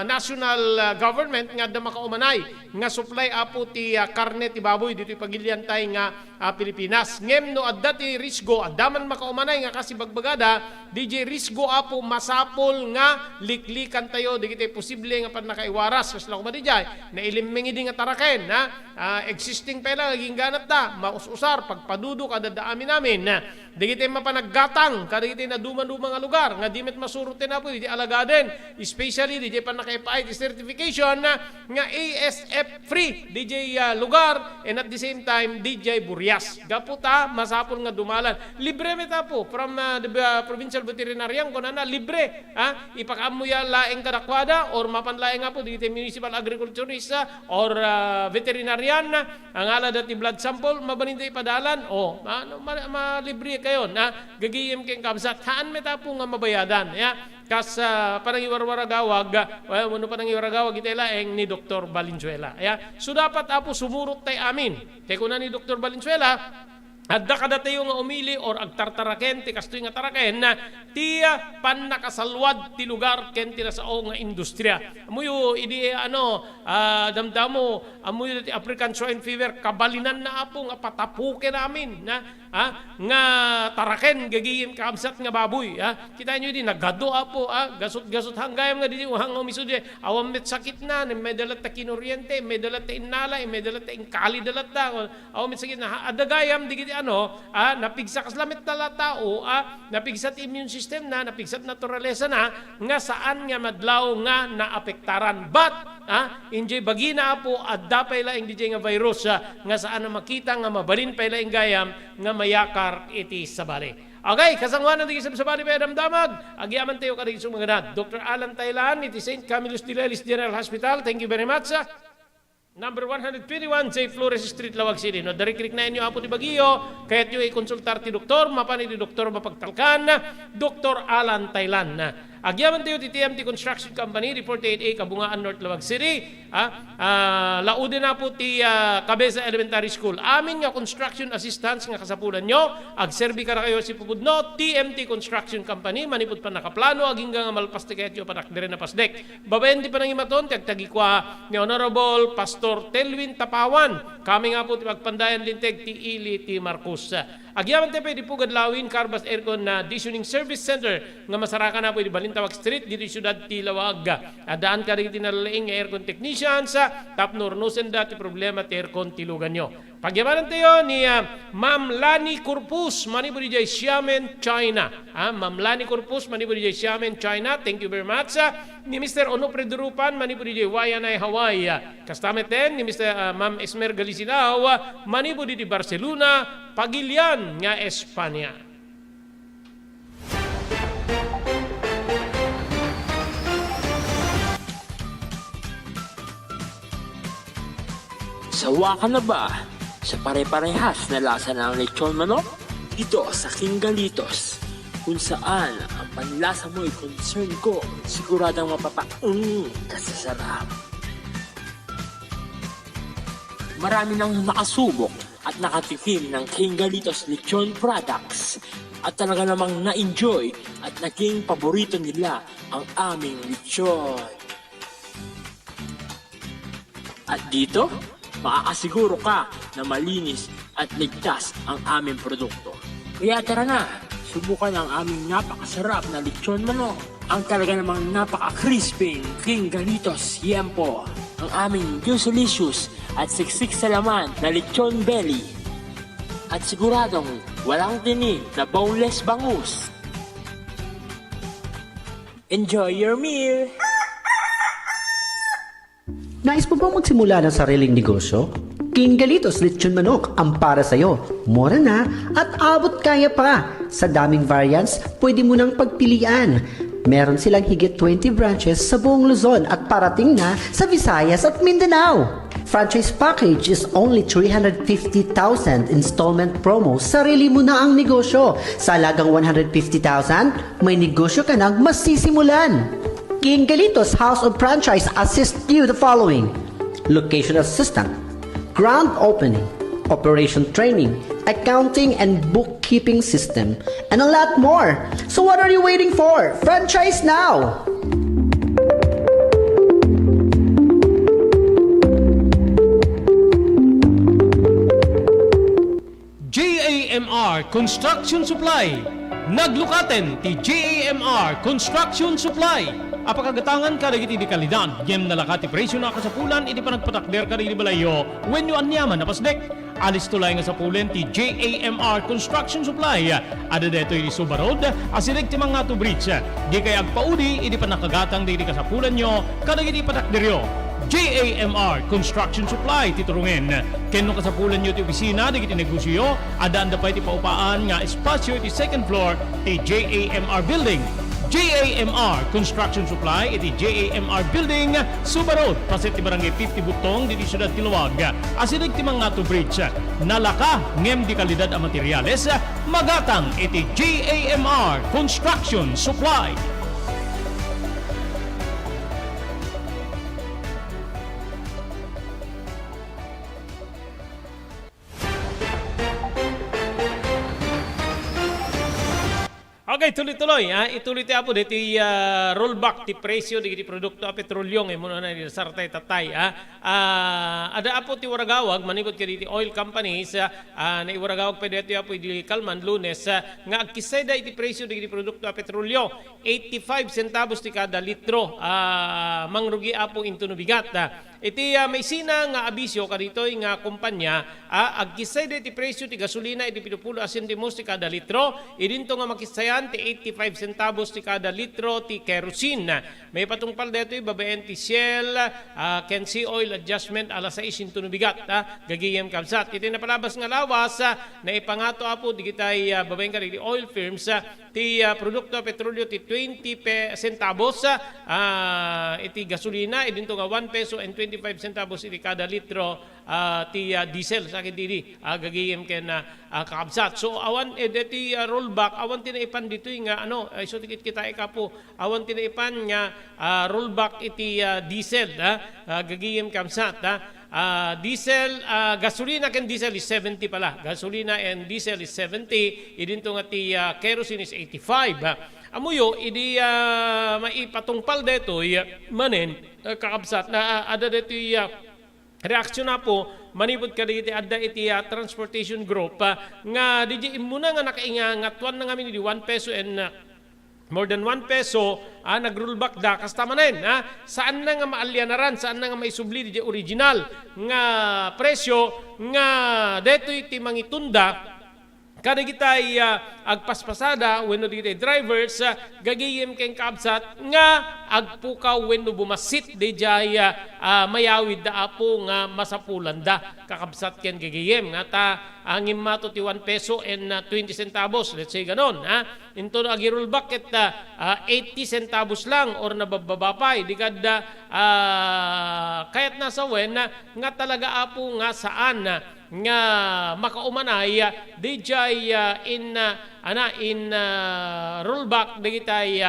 national government nga da makaumanay nga supply apo ti karne ti baboy dito pagilian tay nga Pilipinas ngem no adda ti risgo addaman makaumanay nga kasi bagbagada DJ risgo apo masapol nga liklikan tayo digiti posible nga pan nakaiwaras kasla ko madijay na ilimmengi di nga taraken existing pa lang naging ganat ta maususar pagpadudo kada daamin namin digiti mapanaggatang kadigiti na duman-dumang nga lugar nga di met masurutin na po di alagaden especially di pan nakaipaay di certification nga ASF free DJ lugar and at the same time DJ Burias gaputa masapol nga dumalan libre meta po from the provincial veterinarian ko na libre ipakamuya laeng kadakwada or mapanlaeng nga po dito municipal agriculturist or veterinarian ang ala dati blood sample mabaninda ipadalan malibre kayo na gagiyem keng kabsat haan meta po nga mabayadan kas panangiwarwaragawag wano panangiwaragawag iti laeng ni Dr. Valenzuela so dapat apo sumurot tay amin kaya kuna ni Dr. Valenzuela adda kada tayo nga umili or agtartaraken ti kastoy nga taraken na tiya pan nakasalwad ti lugar ken ti nasao nga industriya amuyo idi damdamo amuyo ti African swine fever kabalinan na apo nga patapuke namin nga taraken gagiyem kaabsat nga baboy kita nyo di nagado apo gasot hanggayam nga di hang umisud awam met sakit na may dalat ta kinuryente may dalat ta innala may dalat ta inkali dalat ta awam met sakit na adagayam di napigsa kaslamit na tao napigsat immune system na napigsat naturalesa na nga saan nga madlaw nga naapektaran but injay bagina po adda pa ila DJ nga virus nga saan na makita nga mabalin pa ila gayam nga mayakar iti sabali. Okay, kasangwa ng tigis sa bani pa damdamag. Agyaman tayo ka rin mga Dr. Alan Taylan, iti St. Camillus de Lelis General Hospital. Thank you very much. Number 121, J. Flores Street, Lawag City. No, dari-klik na inyo apo ni Bagio. Kaya't nyo i-konsultar ti doktor, mapani ti doktor mapagtalkan, Dr. Alan Taylan. Agyaman tayo ti TMT Construction Company, 48A, Kabungaan, North Lawag City. Laude na po ti Cabeza Elementary School. Amin nga construction assistance nga kasapulan nyo. Agserbi ka na kayo si Pupudno, TMT Construction Company. Manipod pa nakaplano, aging nga malpaste kayo tiyo panakdire na pasdek. Babayan di pa nang imaton, tagtagi kwa ni Honorable Pastor Telwin Tapawan. Kami nga po ti magpandayan linteg ti Ili ti Marcos. Agyaman tayo pwede po gadlawin Carbas Aircon na Disioning Service Center nga masaraka na pwede Balintawak Street dito siyudad ti Lawag. Adaan ka rin tinalaing aircon technicians tapnor no senda ti problema ti aircon tilugan nyo. Pagyamanan tayo ni Ma'am Lani Corpus, manibo di jay Xiamen, China. Ma'am Lani Corpus, manibo di jay Xiamen, China. Thank you very much. Ni Mr. Onofre Durupan, manibo di jay Wayanay, Hawaii. Kastameten ni Mr. Ma'am Esmer Galisinao, manibo di Barcelona, Pagilian nga Espanya. Sawa ka na ba sa pare-parehas na lasa ng lechon manok? Dito sa King Galitos, kung saan ang panlasa mo ay concern ko, siguradang kasasarap. Marami nang nakasubok at nakatikim ng King Galitos lechon products at talaga namang na-enjoy at naging paborito nila ang aming lechon. At dito, makakasiguro ka na malinis at ligtas ang aming produkto. Kaya tara na, subukan ang aming napakasarap na lechon manok. Ang talaga namang napaka-crisping King Galitos Yempo. Ang aming juicelicious at siksik sa laman na lechon belly. At siguradong walang tinig na boneless bangus. Enjoy your meal! Nais mo bang magsimula ng sariling negosyo? King Galitos Lechon Manok ang para sa'yo. Mura na at abot kaya pa. Sa daming variants, pwede mo nang pagpilian. Meron silang higit 20 branches sa buong Luzon at parating na sa Visayas at Mindanao. Franchise package is only 350,000 installment promo. Sarili mo na ang negosyo. Sa halagang 150,000, may negosyo ka nang masisimulan. King Galitos House of Franchise assists you the following: location assistant, grand opening, operation training, accounting and bookkeeping system, and a lot more. So what are you waiting for? Franchise now! JAMR Construction Supply. Naglukaten ti JAMR Construction Supply. Apakagatangan ka dagiti di kalidad, yem nalakati presyo na kasapulan, iti panagpatakder ka di balayo, when you anyaman na pasdek. Alis tulay nga sa pulen ti JAMR Construction Supply. Ada deto iti Subarod, asirig ti mga to bridge. Di kay agpaudi, iti panakagatang di kasapulan nyo, kadagiti patakderyo. JAMR Construction Supply titurungin. Kenno kasapulan nyo ti opisina, di kiti negosyo, adaan da pa iti paupaan nga espasyo iti second floor ti JAMR Building. JAMR Construction Supply iti JAMR Building, Subarod, paset ti barangay 50 Butong, diti siyudad ti Luwag. Asidig ti mga to bridge, nalaka ngem di kalidad ang materyales, magatang iti JAMR Construction Supply. Okay, tuloy-tuloy. Ituloy tayo po dito rollback ti presyo di produkto a petrolyong muna na di sartay tatay. Ada po ti waragawag manibot ka dito oil companies na iwaragawag pa dito po di kalman Lunes nga agkisay da iti presyo di produkto a petrolyo 85 centavos ti kada litro mangrugi apo into nubigat. Iti may sina nga abisyo kadito nga kumpanya agkisay da iti presyo ti gasolina iti 70 centimos ti kada litro idinto nga makisayan ti 85 centavos ti kada litro ti kerosene. May patungpal dito babaen ti Shell, Ken Sea Oil adjustment alas 6 into nubigat. Gagiyem kabsat. Iti napalabas nga lawas na ipangato apo di kitay babaen ka di oil firms ti produkto petrolyo ti 20 centavos iti gasolina idinto nga 1 peso and 25 centavos iti kada litro ti diesel sa akin didi gagiyem ken kakabsat. So awan deti rollback awan tinaipan dito nga iso tikit kita ikapo awan tinaipan nga rollback iti diesel gagiyem kabsat diesel gasolina ken diesel is 70 pala. Gasolina and diesel is 70 idinto nga ti kerosene is 85. Amuyo idi maipatungpal detoy manen kakabsat na ada detoy reaksyon na po, manipod ka dito adda iti transportation group nga di muna nga nakaingangatuan na ngamin di 1 peso and more than 1 peso nag-rollback da kastamanen saan na nga maalyanaran, saan na nga maisubli di original nga presyo nga deto iti mangitunda kada kitay agpaspasada wenno dito drivers gagiyem ken kabsat nga agpukaw wenno bumasit di jay mayawid da apo nga masapulan da kakabsat ken gagiyem nga ta angin mato ti 1 peso and 20 centavos let's say ganon into agirulbak ket 80 centavos lang or nabababapay di kada kayat nasa wen nga talaga apo nga saan nga makaumanay DJ in rollback digitay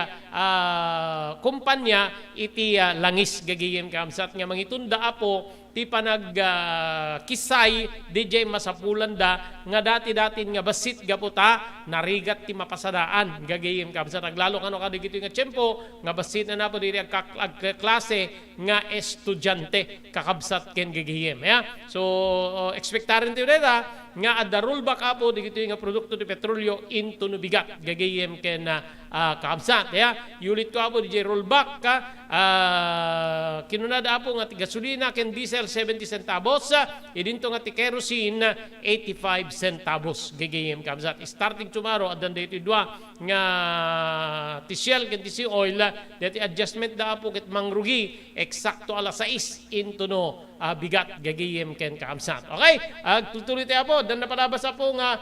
kumpanya iti langis gagiyem kamsat nga mangitunda apo ti panag kisay DJ masapulan da nga dati-dati nga basit gaputa narigat ti mapasadaan gagayem kabsa naglalo kano ka digito nga tiyempo nga basit na napo diri ag klase nga estudyante kakabsat ken gagayem so expectarin ti deta nga adda rollback apo digito nga produkto ti petrolyo into nubigat gagayem ken kakabsat yulit ko apo DJ rollback kinunada apo nga ti gasolina ken diesel 70 centavos idinto nga ti kerosene 85 centavos gagayem kabsat starting tomorrow addan dito dua nga ti Shell ken ti Sea Oil dati adjustment da apo ket mangrugi eksakto alas 6 into no bigat gagayem ken kakabsat okay tutuloy tayo po dan napadabas po nga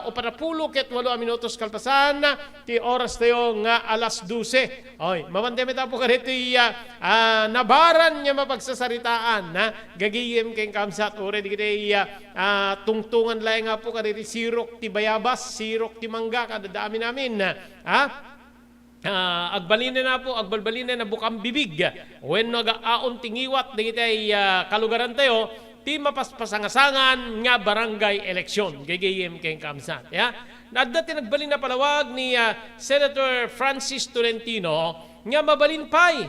40 ket 8 minutos kalpasan ti oras tayo nga alas 12 oy mawandem ta po kadito nabaran nga mapagsasaritaan gagayem ken kakabsat ore di tungtungan laeng nga po kadito sirok ti bayabas sirok ti mangga kada dami namin agbalinin na po, agbalbalinin na bukang bibig. When nag-aon tingiwat, dagitay kalugaran tayo, ti mapaspasangasangan nga barangay eleksyon. Gagayem keng kamsat. Nadda tinagbalin na palawag ni Senator Francis Tolentino nga mabalin pay.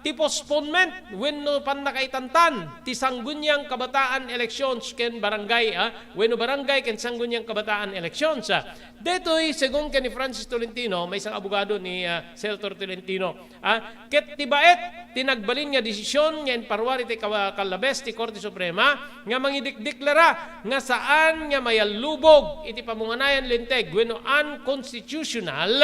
Ti postponement wenno pan nakaitantan ti sanggunyang kabataan elections ken barangay wenno barangay ken sanggunyang kabataan elections detoy según ken ni Francis Tolentino may isang abogado ni Senator Tolentino ket tibaet tinagbalin nga desisyon nga parwari ti kalabes ti Korte Suprema nga mangideklara nga saan nga mayalubog iti pamunganayan linteg wenno unconstitutional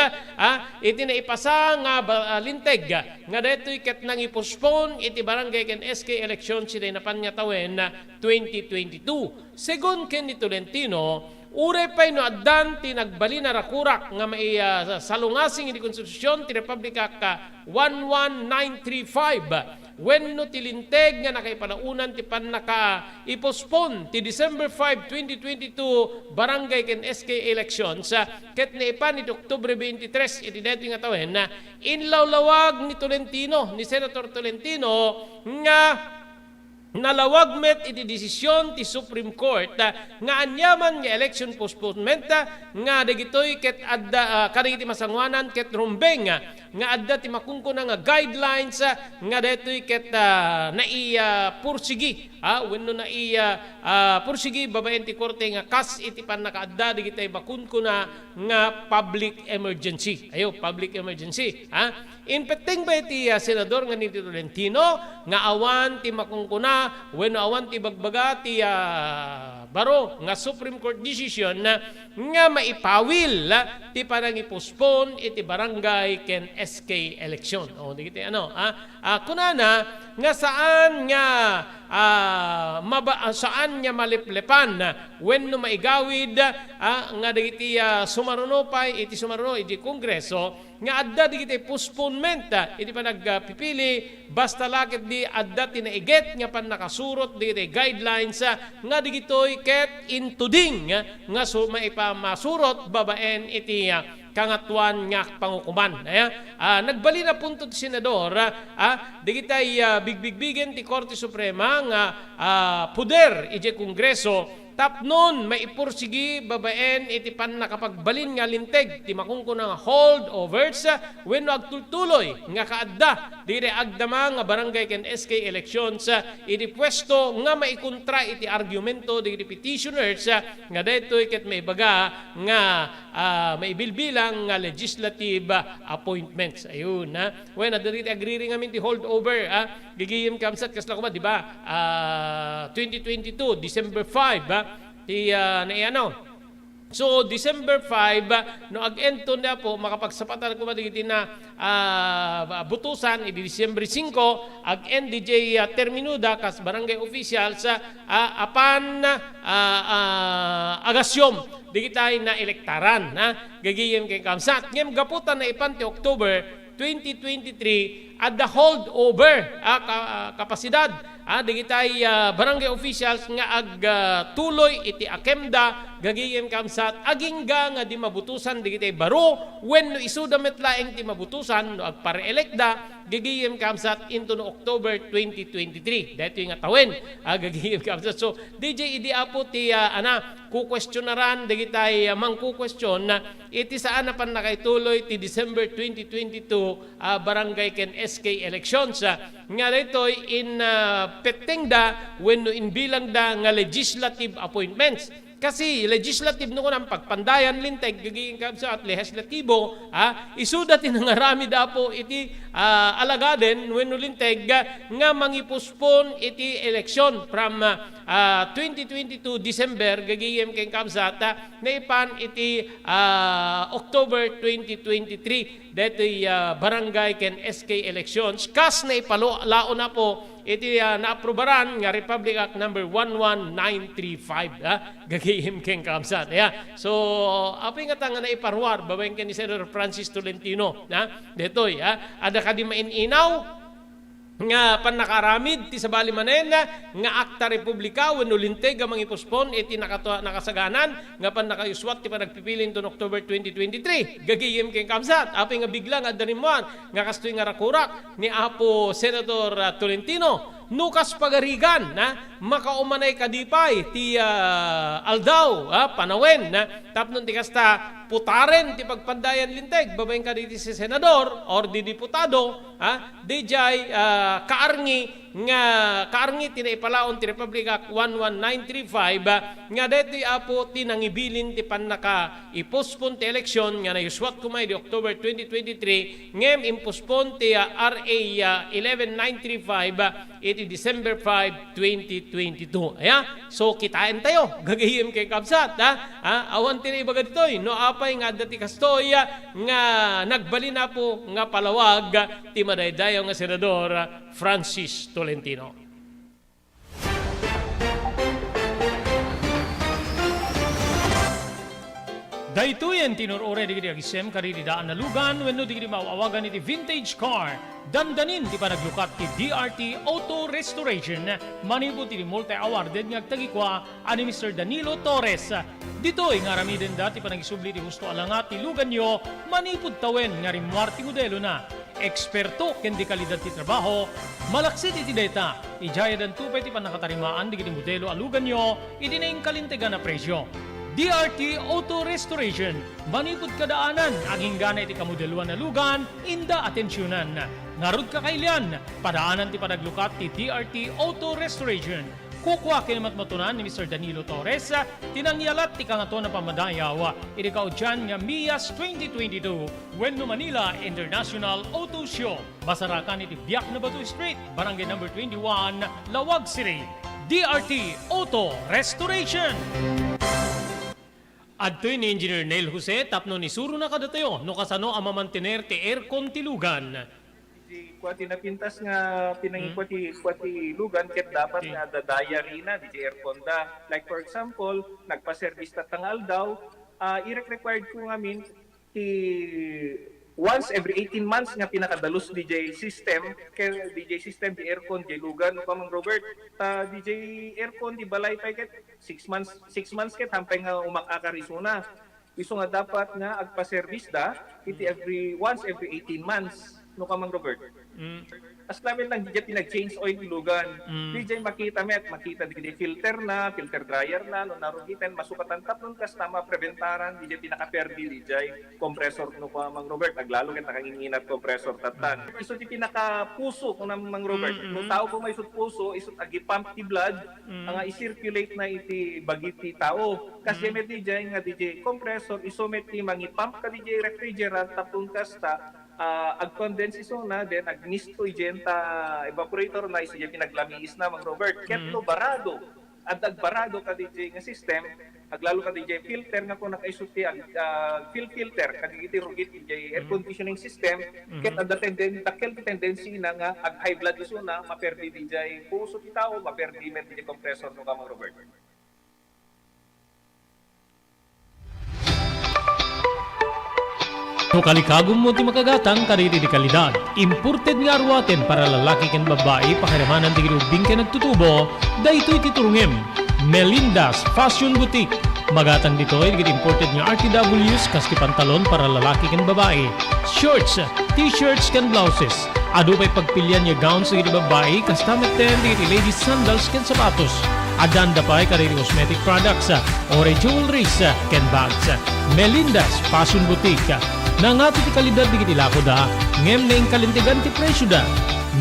iti naipasa nga linteg nga detoy ket nang ipospone iti barangay ken SK election sila napan nga tawen 2022. Segun ken ni Tolentino, ure pay no addan ti nagbali na rakurak nga may salungasing iti konstitusyon ti Republika ka 11935 wenno ti linteg nga nakaipalaunan ti pan naka ipospone ti December 5, 2022 barangay ken SK elections ket naipan iti Oktubre 23 iti deti nga tawen na inlawlawag ni Tolentino ni Senator Tolentino nga nalawag met iti desisyon ti Supreme Court nga anyaman nga election postponement nga dagitoy ket adda kadagiti masangwanan ket rumbeng nga adda ti makungkuna nga guidelines nga detoy ket pursigi wenno pursigi babaen ti korte nga kas iti pan nakaadda digitay bakunkuna nga public emergency public emergency impeteng ba iti senador nga ni Tolentino nga awan ti makungkuna wenno awan ti bagbaga ti baro nga Supreme Court decision nga maipawil ti parang i-postpone iti barangay ken SK election. O di kiti kunana nga saan nga saan nga maliplepan wenno maigawid nga dagiti sumarunopay iti sumaruno iti Kongreso nga adda digiti postponement iti panagpipili basta lakit di adda tinaiget nga pan nakasurot digiti guidelines nga digitoy ket intuding nga maipasurot babaen iti kangatuan nga pangukuman. Nagbali na punto ti senador digitay bigbigbigen ti Korte Suprema nga puder iti Kongreso tapnon maipursigi babaen iti pan nakapagbalin nga linteg ti makungkuna nga holdovers wenno agtultuloy nga kaadda dire agdama nga barangay ken SK elections iti pwesto nga maikontra iti argumento digiti petitioners nga daytoy ket maibaga nga maibilbilang nga legislative appointments. Ayun when adiri agree ngamin ti holdover gigiyem kamsat kasla ko ba di ba 2022 December 5 So December 5 no ag-ento na po makapagsapatan ko madigiti na butusan idi December 5 ag-end DJ terminuda kas barangay officials apan agasyom digitay na elektaran gagiyem kay kamsat ngem gaputan na ipan ti October 2023 at the holdover kapasidad digitay barangay officials nga tuloy iti akemda gagiyem kamsat agingga nga di mabutusan digitay baro wenno isudamet laeng ti mabutusan no agpare-elekda gagiyem kamsat into no October 2023 daytoy nga tawen gagiyem kamsat. So DJ idi apo ti kukwestiyonaran digitay mangkukwestiyon iti saan na pan nakaituloy ti December 2022 barangay ken SK elections nga daytoy in petengda wenno in bilang da nga legislative appointments. Kasi legislative no kunang pagpandayan linteg gaging kabsa at legislatibo isudat tinangarami dapo iti alagaden wenno linteg nga mangipospon iti election from 2022 December gagiyem ken kabsat na ipan iti October 2023 detoy barangay ken SK elections kas na ipalo lao na po iti naaprobaran nga Republic Act number 11935 gagihim ken kamsat. So apay nga tanga na iparwar babaeng ken ni Senator Francis Tolentino detoy ada kadi maininaw nga panakaramid ti sabali manen nga akta republika wenno linteg nga mangipospon iti nakasaganan nga panakayuswat ti panagpipilin to October 2023 gagiyem ken kamsat apay nga biglang adanimuan nga kastoy nga rakurak ni Apo Senator Tolentino nukas pagarigan makaumanay kadipay ti aldaw panawen tapnon ti kasta putaren ti pagpandayan linteg babaeng kaditi si senador or di diputado dijay kaarngi ti naipalaon ti Republic Act 11935 nga deti apo ti nangibilin ti pannaka ipospon ti eleksyon nga nayuswat kumay di October 2023 ngem impospon ti RA 11935 iti December 5, 2022. So kitain tayo gagahim kay kabsat awan ti ibaga ditoy no apay nga dati kastoy nga nagbali na po nga palawag ti madaydayaw nga senador Francis Tolentino. Daytoyen tinurore digiti agisem karidi daan na lugan wenno digiti mawawagan iti vintage car dandanin di panaglukat ti DRT Auto Restoration manipod ti multi-awarded nga agtagikwa ani Mr. Danilo Torres. Ditoy nga ramiden dati panagisubli ti husto alangat ti lugan nyo manipod tawen nga rimwar ti modelo na eksperto ken di kalidad ti trabaho malaksit iti data ijaya dan tupay ti panakatarimaan digiti modelo alugan nyo iti naing kalintegan na presyo. DRT Auto Restoration, manipod kadaanan, aging gana iti kamodeluan na lugan, inda atensyonan. Narod kakailian, padaanan ti panaglukat ti DRT Auto Restoration. Kukwa kinamatmatunan ni Mr. Danilo Torres, tinangyalat ti kangato na pamadayaw, iti kaudyan nga MIAS 2022, Wenno Manila International Auto Show. Basarakan iti Biak na Batu Street, Barangay number 21, Lawag City. DRT Auto Restoration. Adtoy ni Engineer Neil Jose tapno ni suro na kadatayo no kasano ang mamantener ti aircon ti lugan. Di kwati na pintas nga pinangikwati lugan ket dapat nga dadaya rina di aircon da. Like for example, nagpa-service ta tangal daw, i-required ko ngamin ti once every 18 months nga pinakadalos DJ system kay DJ system di aircon di lugan no Mang Robert DJ aircon di balay pa ket 6 months ket hampay nga umakakarisuna iso nga dapat nga agpa-service da iti once every 18 months no Mang Robert. As namin lang DJ pinag-change oil ilugan. DJ makita di filter dryer na no narugitan masukatan tapnon kas tama preventaran DJ pinaka-perdi DJ compressor no Mang Robert aglalo ket nakanginginat compressor tatan. Iso ti pinaka-puso no Mang Robert. No tao ko may isut puso isut agi pump ti blood nga i-circulate na iti bagiti tao. Kasi met DJ nga DJ compressor iso met ti mangi-pump ka DJ refrigerant tapnon kas ta ag-condense iso na then agnisto igenta evaporator na iso yung pinaglamiis na Mang Robert ketlo barado at agbarado ka DJ nga system aglalo ka DJ filter nga kung nakaisuti filter kagigiti rugit DJ air conditioning system ket ada tendency na nga ag high blood iso na maperdi DJ puso ti tao maperdi met DJ compressor no Mang Robert. No kalikagom mo ti makagatang kariri di kalidad. Imported nga arwaten para lalaki ken babae pakiramanan ti gilubing ken nagtutubo, daytoy ti turungem. Melinda's Fashion Boutique. Magatang ditoy digit imported nga RTWs kas ti pantalon para lalaki ken babae. Shorts, t-shirts ken blouses. Adu pay pagpilian nga gowns digit babae kas tameten digit ladies sandals ken sapatos. Adanda pay kariri cosmetic products, ore jewelries ken bags. Melinda's Fashion Boutique. Nangato ti kalidad digiti lako da, ngem na kalintigan ti presyo da.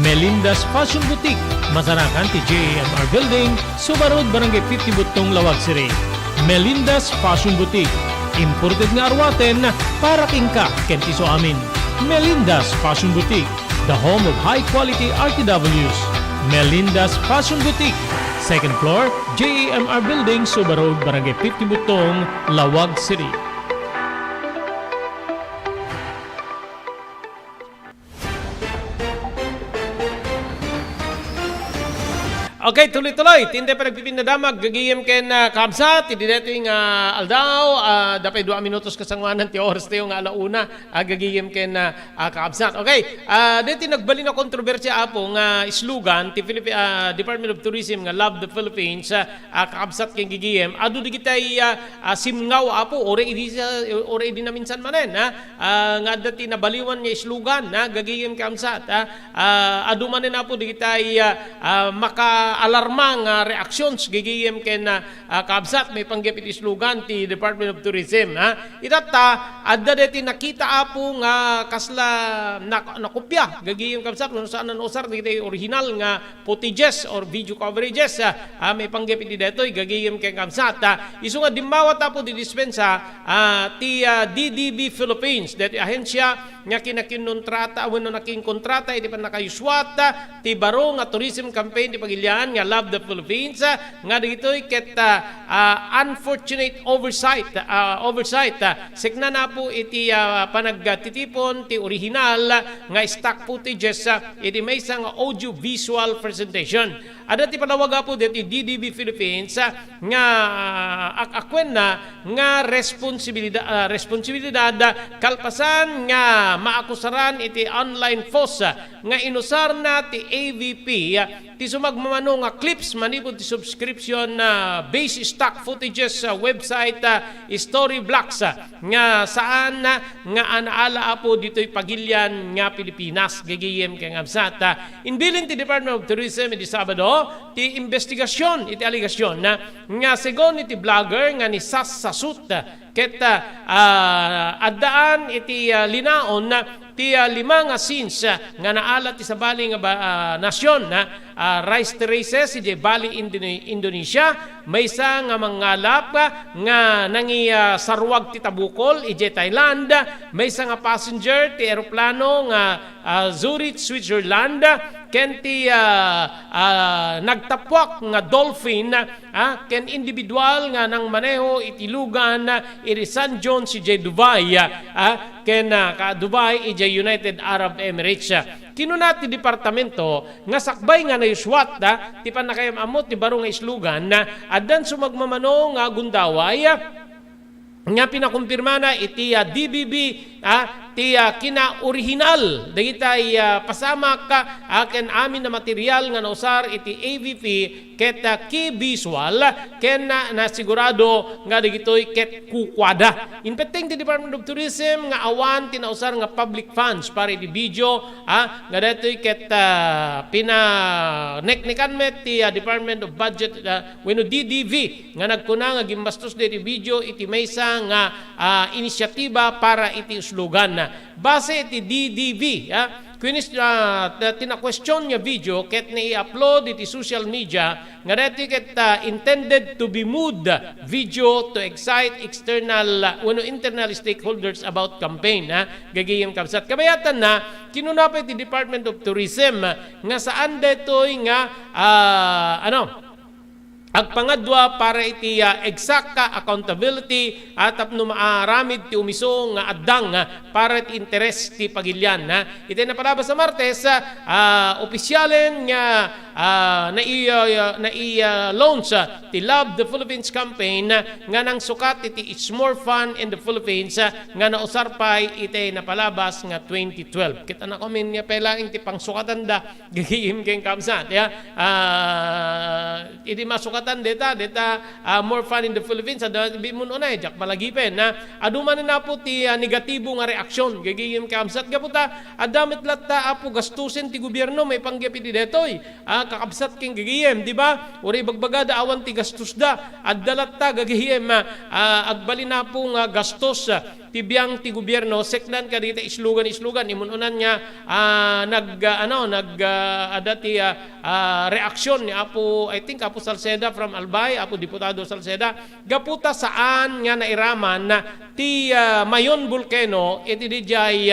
Melinda's Fashion Boutique, masarakan ti JMR Building, Subarod, Barangay 50 Butong, Lawag City. Melinda's Fashion Boutique, imported nga arwaten para kingka ken ti so amin. Melinda's Fashion Boutique, the home of high-quality RTWs. Melinda's Fashion Boutique, second floor, JMR Building, Subarod, Barangay 50 Butong, Lawag City. Okay, tuloy-tuloy. Tindi pa nagpipindadamag. Gagiyem ken kabsat. Hindi dito yung aldaw. Dapay 2 minutos kasangwanan. Ti oras tayo nga alauna. Gagiyem ken kabsat. Okay. Dito nagbali na kontrobersya apo nga slogan. Ti Department of Tourism nga Love the Philippines. Kabsat ken gigiyem. Ado di kitay simngaw apo. Ore idi na minsan manen. Nga dati nabaliwan niya slogan. Gagiyem kabsat. Ado manen apo di kitay alarmang reactions gigiyem ken kabsat may panggapit slogan ti Department of Tourism itata adda deti nakita apo nga kasla nakopya gigiyem kabsat kung saan nan usar diti original nga footages or video coverages may panggapit detoy gigiyem ken kabsat isu nga dimawat apo di dispensa ti DDB Philippines deti ahensya nga kinakinontrata wenno naking kontrata iti pan nakayuswat ti baro nga tourism campaign ti pagilian nga Love the Philippines nga ditoy ket unfortunate oversight sikna na po iti panagtitipon ti original nga stock footages iti may isang audio visual presentation ada ti panawaga po dito DDB Philippines nga akwen na nga responsibilidad kalpasan nga maakusaran iti online FOS nga inusar na ti AVP ti sumagmamano nga clips manipod ti subscription base stock footages sa website Storyblocks nga saan nga anaala apo dito'y pagilyan nga Pilipinas gigiyem kang absat inbilin ti Department of Tourism iti Sabado ti investigasyon iti aligasyon nga segon iti vlogger nga ni Sas Sasut ket addaan iti linaon ti 5 nga scenes nga naala ti sabali nga nasyon rice terraces iti Bali, Indonesia. Maysa nga mangalap nga nangi sarwag ti tabukol iti Thailand. Maysa nga passenger ti eroplano nga Zurich, Switzerland. Ken ti nagtapwak nga dolphin ken individual nga nang maneho iti lugan iti San John si Dubai ken ka Dubai iti United Arab Emirates. Kinuna ti departamento nga sakbay nga nayuswat ti panakayam amot ti baro nga islugan addan sumagmamano nga gundaway nga pinakumpirma na iti DBB ti kina-original dagitay pasamak ken amin na material nga nausar iti AVP ket key visual ken nasigurado nga dagitoy ket kukwada. Inpeteng ti Department of Tourism nga awan tinausar nga public funds para iti video nga datoy ket pinaneknekan met ti Department of Budget wenno DDV nga nagkuna nga gimbastos iti video iti maysa nga inisyatiba para iti uslugan. Base iti DDV, tina-question nga video ket na-i-upload iti social media nga dati ket intended to be moved video to excite internal stakeholders about campaign gagayem kabsat. Kabayatan na kinunapay ti Department of Tourism nga saan detoy nga agpangadwa para iti exact accountability at tapno maaramid ti umiso nga addang para ti interes ti pagilyan. Iti napalabas sa Martes, opisyalen nga na-launch ti Love the Philippines campaign nga nang sukat iti It's More Fun in the Philippines nga nausarpay iti napalabas nga 2012. Kita na komen nga pelaing ti pangsukatan da gagihim keng kamsat. Iti masukatan deta More Fun in the Philippines bimun unay jak malagipen aduman na po ti negatibo nga reaksyon gagihim kamsat gaputa adamit latta apo gastusin ti gobyerno may panggap iti detoy kakabsat king gagihim di ba uri bagbagada awan ti gastos da addalatta gagihim agbalin na po nga gastos tibiyang ti gobyerno seknan ka dito islugan imununan nga adati reaksyon ni Apo I think Apo Salceda from Albay, Apo Diputado Salceda gaputa saan nga nairaman ti Mayon Volcano iti dijay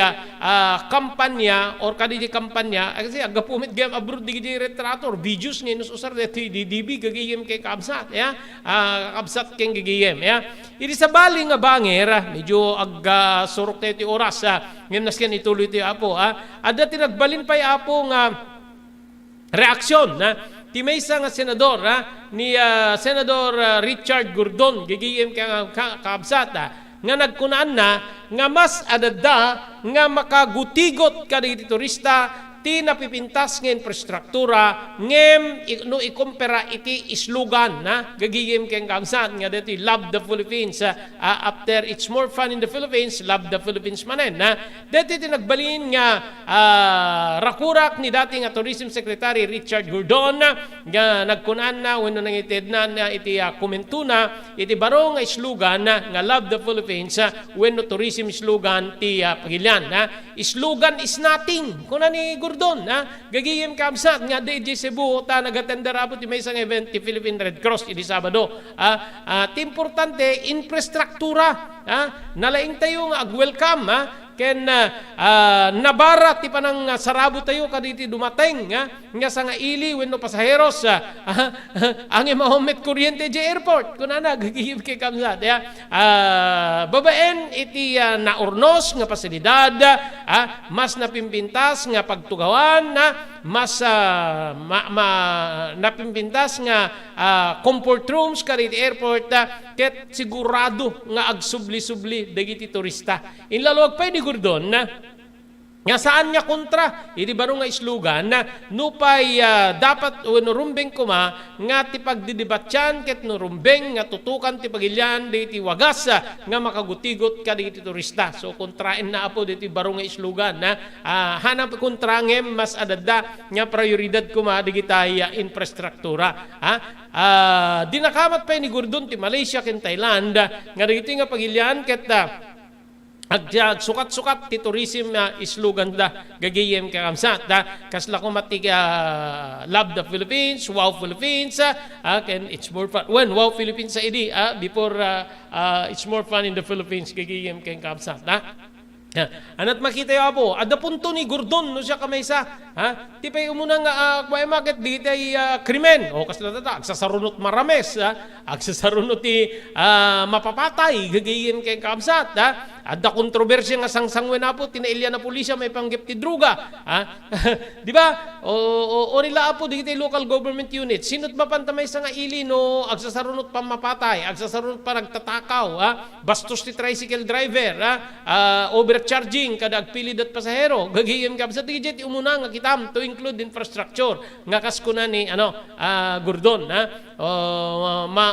kampanya or kadiji kampanya kasi agapumit gam abroad digiti retrator videos nga inususar dito DDB gagiyem kay kabsat kabsat keng gagiyem iti sa Bali nga banger medyo surok tayo ti oras ngayon nasken ituloy ti Apo ada tinagbalin pa Apo nga reaksyon ti maysa nga senador ni Senador Richard Gordon gigiyem kabsat nga nagkunaan na nga mas adada nga makagutigot ka diti turista ti napipintas nga infrastruktura ngem no ikumpara iti islugan gagiyem keng kamsat nga dito Love the Philippines after It's More Fun in the Philippines Love the Philippines manen dito tinagbalin nga rakurak ni dating Tourism Secretary Richard Gordon nga nagkunan na wenno nangitid na iti komentuna iti baro nga islugan nga Love the Philippines wenno tourism islugan ti Pagilian islugan is nothing kuna ni Gordon gagiyem kamsat nga DJ Cebu ta nagatender abot ti maysang event ti Philippine Red Cross iti Sabado ti importante infrastruktura nalaing tayo nga ag-welcome ken nabara ti panang sarabo tayo kaditi dumateng nga sa nga ili wenno pasaheros ang mahomet kuryente di airport kunana gagihim kay kamsat babaen iti naurnos nga pasilidad mas napimpintas nga pagtugawan mas napimpintas nga comfort rooms kaditi airport ket sigurado nga agsubli-subli dagiti turista inlaluag pa ni Gordon nga saan nga kontra iti baro nga islugan nupay dapat wenno rumbeng kuma nga ti pagdidebatyan ket no rumbeng nga tutukan ti Pagilian diti wagas nga makagutigot ka diti turista so kontraen na apo diti baro nga islugan hanap kontra ngem mas adada nga prioridad kuma digitay infrastruktura dinakamat pa ni Gordon ti Malaysia ken Thailand nga diti nga Pagilian ket Agjag sukat-sukat ti tourism islugan da gagayem kakamsat da kasla ko mati love the Philippines, wow Philippines, and it's more fun when wow Philippines sa idi before it's more fun in the Philippines gagayem kakamsat da. Anat makita yo apo, ada punto ni Gordon no siya kamay sa, ti pay umuna nga kway market di tay krimen. O kasla tata, agsasarunot marames, agsasarunot ti mapapatay, gagayim kay kamsat, ada kontrobersya nga sangsangwen na po, tinailya na pulisya may panggip ti druga. Di ba? O nila apo, di tay local government unit, sinot mapantamay sa nga ili no, agsasarunot pa mapatay, agsasarunot pa nagtatakaw, bastos ti tricycle driver, overcharging kada agpilid at pasahero gagayem kap sa tijet umuna nga kitam to include infrastructure nga kaskuna ni Gordon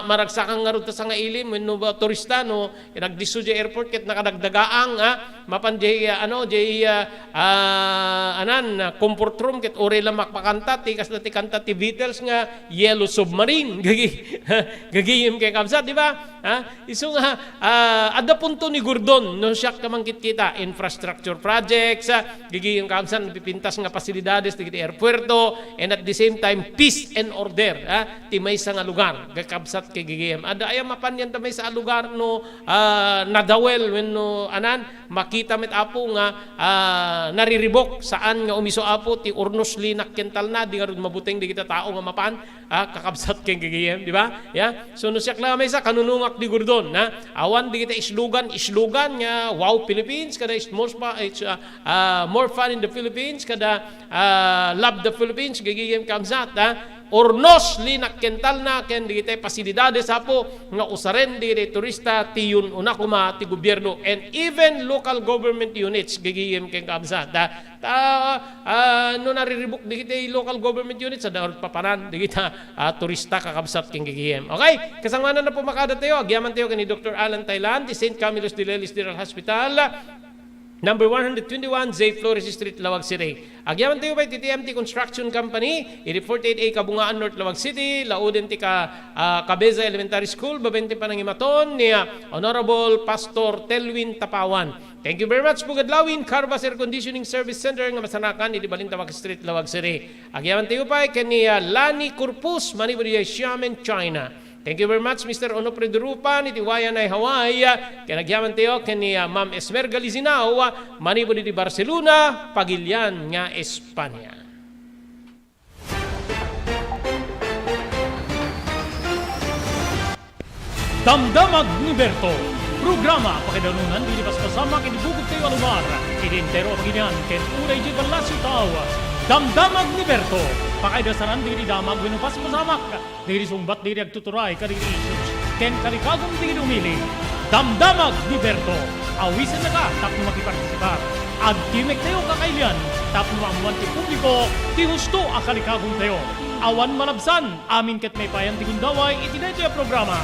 maragsakan nga ruta sa nga ilim wenno ba turista no nagdisu di airport ket nakadagdagaang mapanjay anan comfort room ket ore lang makpakanta ti kasla ti kanta ti Beatles nga Yellow Submarine gagayem kay kapsa di ba isu nga ada punto ni Gordon no siya kamangkit kita infrastructure projects, giging kamsan pipintas nga pasilidades ti airpuerto, and at the same time peace and order ti may sa nga lugar gakabsat kay gigim ada aya mapanyan ta may sa lugar no nadawel wenno anan makita met apo nga nariribok saan nga umiso apo ti urnos linak kental na di nga mabuteng di kita tao nga mapan kakabsat kay gigim di ba so no siya may sa kanunungak di Gordon awan di kita islugan nga wow Philippines kada it's more fun in the Philippines kada love the Philippines gigigim kamsat ornos linak kental na ken di kita pasilidades apo nga usaren di turista ti yun una kuma ti gobyerno and even local government units gigigim ken kamsat no nariribok di kita local government units sa daot paparan di kita turista kakabsat ken gigigim okay kasangmanan na po makada tayo agyaman tayo kani Dr. Alan Thailand ti St. Camillus de Lelis General Hospital Number 121, Zay Flores Street, Lawag City. Agyaman tayo by TTMT Construction Company, 48A Kabungaan North, Lawag City, lauden ti Cabeza Elementary School, babente pa ng imaton ni Honorable Pastor Telwin Tapawan. Thank you very much, Bugadlawin, Carvas Air Conditioning Service Center, nga masanakan, Balintawak Street, Lawag City. Agyaman tayo pa kay Lani Kurpus, Maniburi Xiamen, China. Thank you very much, Mr. Onofre Durupan, iti Wayanay, Hawaii. Kanagyaman tayo kani Ma'am Esmer Galizinaw, manibo di Barcelona, Pagilian nga Espanya. Damdamag ni Berto. Programa pakidanunan di paspasama kinibugog tayo alumar. Identero paginian ken unay di balasyo tao. Damdamag ni Berto. Pakaidasaran diri damag winupas pasamak. Diri sumbat diri agtuturay kadiri issues. Ken kalikagong diri umili. Damdamag ni Berto. Awisan na ka tapno makipartisipar. Agtimek tayo kakailian. Tapno maamuan ti publiko. Ti husto akalikagong tayo. Awan malabsan. Amin ket may payan ti gundaway. Itinay tayo programa.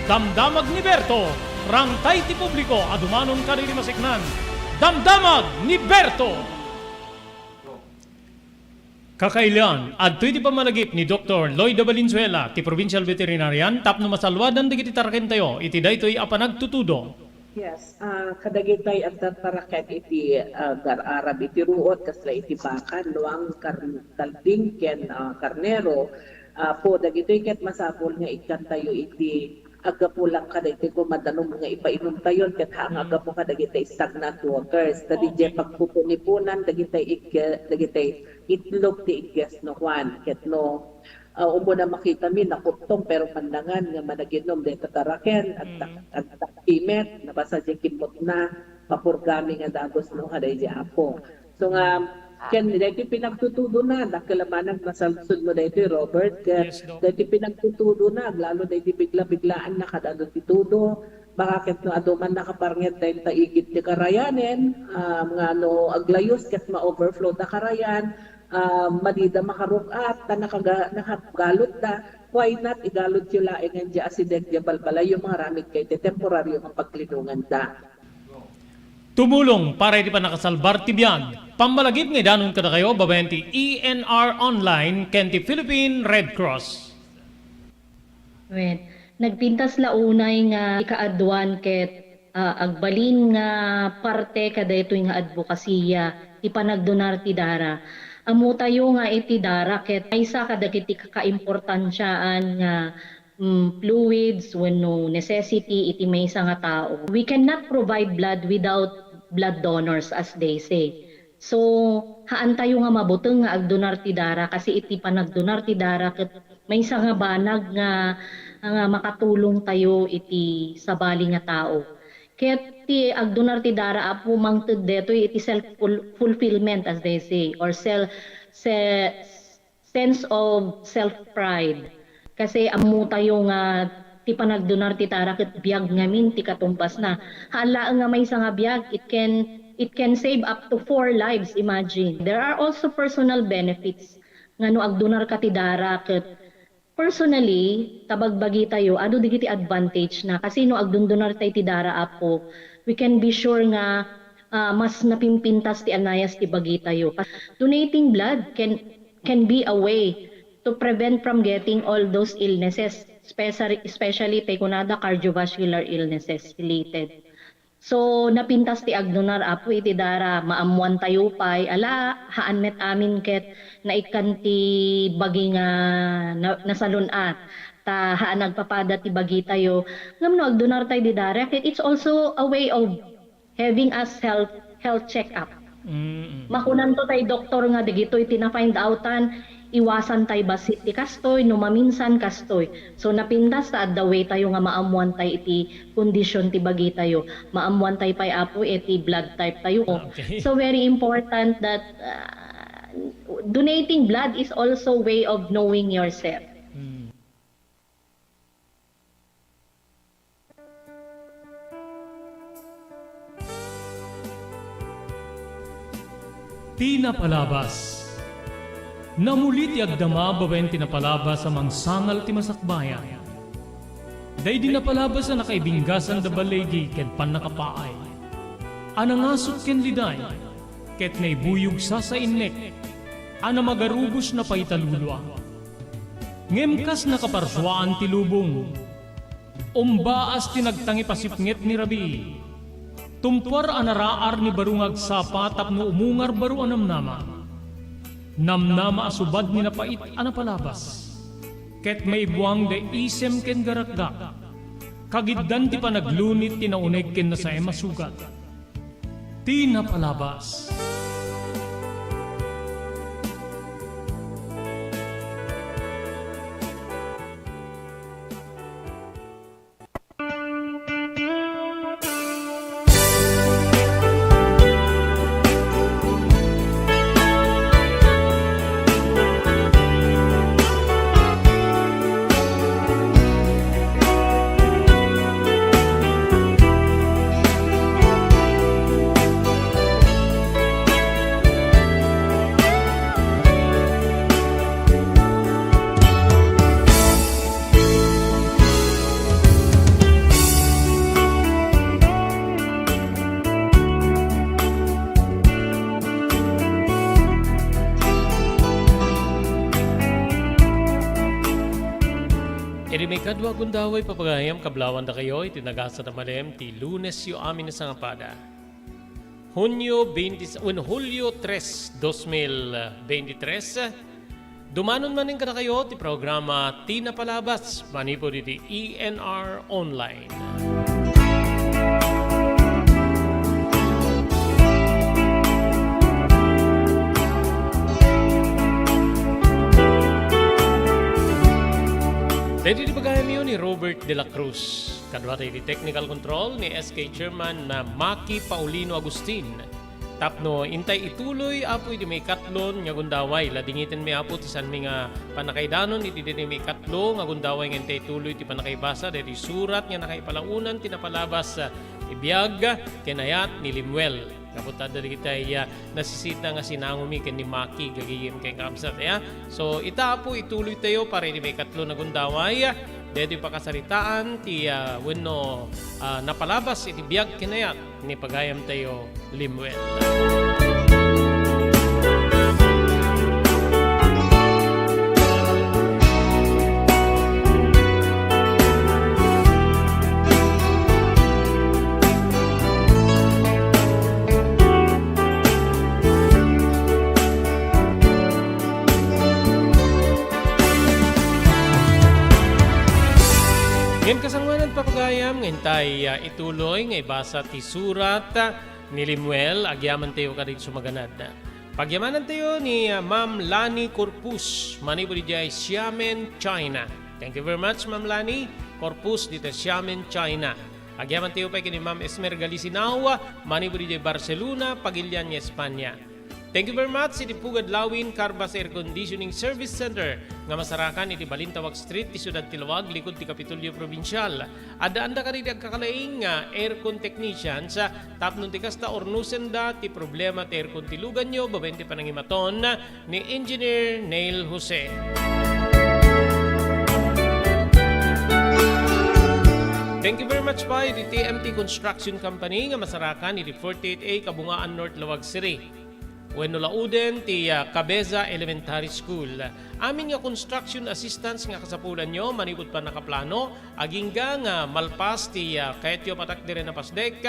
Damdamag ni Berto. Rangtay ti publiko. Adumanon kadiri masiknan. Damdamag ni Berto. Kakailan, adto'y di pamalagip ni Dr. Lloyd Valenzuela, ti Provincial Veterinarian, tapno masalwadan di kititaraken tayo, iti daytoy apanagtutudo. Yes, kadagitay at taraket iti gar-arab iti ruot, kasla iti bakan, luang talbing ken karnero, po dagitoy ket masapol nga ikan tayo iti agapulang kada iti kumadanong nga ipainom tayo ket hang agapo kada dagitay stagnant waters tadi je pagpupunipunan dagitay itlog ti iggas no Juan ket no umo na makita mi nakutong pero pandangan nga managinom de tataraken at takimet nabasa je kimot na papurgami nga dagos no kada je apo so nga ken dito pinagtutudo na nakalamanang masalsud mo dito Robert dito pinagtutudo na lalo dito bigla-biglaan na kadado titudo bakit no aduman nakaparnget dahil taigit ti karayanen nga no aglayos ket ma-overflow ta karayan madida makarukat ta nakagalot ta why not igalot yung laing nga di asidek di balbalay yung mga ramit kay temporaryo nga paglinungan ta. Tumulong para iti pa nakasalbar ti biyag. Pambalagip nga danon kada kayo babayan ti ENR Online ken ti Philippine Red Cross. Nagpintas launay nga ikaadwan ket agbalin nga parte kada ito nga advokasya ipanagdonar ti dara. Amo tayo nga iti dara ket isa kada kiti kakaimportansyaan nga fluids wenno necessity iti maysa nga tao. We cannot provide blood without blood donors as they say. So haan tayo nga mabuteng nga agdonar ti dara kasi iti panagdonar ti dara ket maysa nga banag nga makatulong tayo iti sabali nga tao. Ket ti agdonar ti dara apo mangted detoy iti self fulfillment as they say or sense of self pride. Kasi amo tayo nga ti panagdonar ti dara ket biag ngamin ti katumpas na. Hala nga may nga biag it can save up to 4 lives, imagine. There are also personal benefits nga no agdonar ka ti dara ket personally, tabagbagi tayo, ado digiti advantage na kasi no agdundunar tayo ti dara apo, we can be sure nga mas napimpintas ti anayas ti bagi tayo. Donating blood can be a way to prevent from getting all those illnesses, especially tayo kunada cardiovascular illnesses related. So napintas ti agdonar apo iti dara maamuan tayo pay ala haan met amin ket naikan ti bagi nga nasalunat ta haan nagpapada ti bagi tayo ngam agdonar tayo di dara ket it's also a way of having us health check up. Makunan to tayo doktor nga digitoy tina-find outan iwasan tayo basit ti kastoy no maminsan kastoy. So napintas ta adda way tayo nga maamuan tayo iti kondisyon ti bagi tayo. Maamuan tayo pay apo iti blood type tayo. Okay. So very important that donating blood is also way of knowing yourself. Tinapalabas. Namulit ti agdama babaen tinapalabas amang sangal ti masakbayan. Day di napalabas na nakaibinggasan da balegi ken panakapaay. Anangasot ken liday ket naibuyog sa innek. Ana magarubos na paitalulwa. Ngemkas nakaparswaan ti lubong. Umbaas tinagtangi pasipnget ni Rabi. Tumpar anaraar ni barungag sapa tapno umungar baru anamnama. Namnama asubad ni napait anapalabas. Ket may buwang de isem ken garakgak. Kagiddan ti panaglunit ti nauneg ken nasae masugat. Ti napalabas. Iri may kadwa gundaway papagayam kablawan da kayo itinagasa na malem ti Lunes yu amin na sangapada. Hulyo 3, 2023, dumanon manin ka na kayo ti programa Tinapalabas manipo di ENR Online. Dahil di bagayam yun ni Robert De La Cruz. Kadwa tayo di technical control ni SK Chairman na Maki Paulino Agustin. Tapno, intay ituloy apoy di may katlon nga gundaway. Ladingitin may apo ti san mga panakaidanon iti di may katlo nga gundaway nga intay ituloy ti panakaibasa. Dahil surat nga nakaipalaunan tinapalabas ibiyag kinayat ni Limuel. Kaputad dari kita nasisita nga sinangumi ken ni Maki gagigim kay kamsat ya. So ita po ituloy tayo para di may katlo na gundaway. Dito pakasaritaan ti wenno napalabas iti biag kinayat ni pagayam tayo Limuel. gayam ngintay ituloy nga ibasa ti surat ni Limuel agyaman tayo ka rin sumaganad. Pagyamanan tayo ni Ma'am Lani Corpus, manipo di jay Xiamen, China. Thank you very much, Ma'am Lani Corpus dito Xiamen, China. Agyaman tayo pa kini Ma'am Esmer Galisinao, manipo di jay Barcelona, Pagilian, Espanya. Thank you very much, iti Pugad Lawin, Carbas Air Conditioning Service Center, nga masarakan iti Balintawak Street, ti Ciudad Tilawag, likod ti Kapitolyo Provincial. Ada-anda ka rin agkakalaing aircon technicians, tapnon ti kasta ornusenda, ti problema ti aircon ti lugan nyo, babente panangimaton ni Engineer Neil Jose. Thank you very much pa, iti TMT Construction Company, nga masarakan iti 48A Kabungaan North Lawag City. Wenno lauden ti Cabeza Elementary School. Amin nga construction assistance nga kasapulan nyo, manipod pa nakaplano, agingga nga malpas ti kaetyo patak dire na pasdek,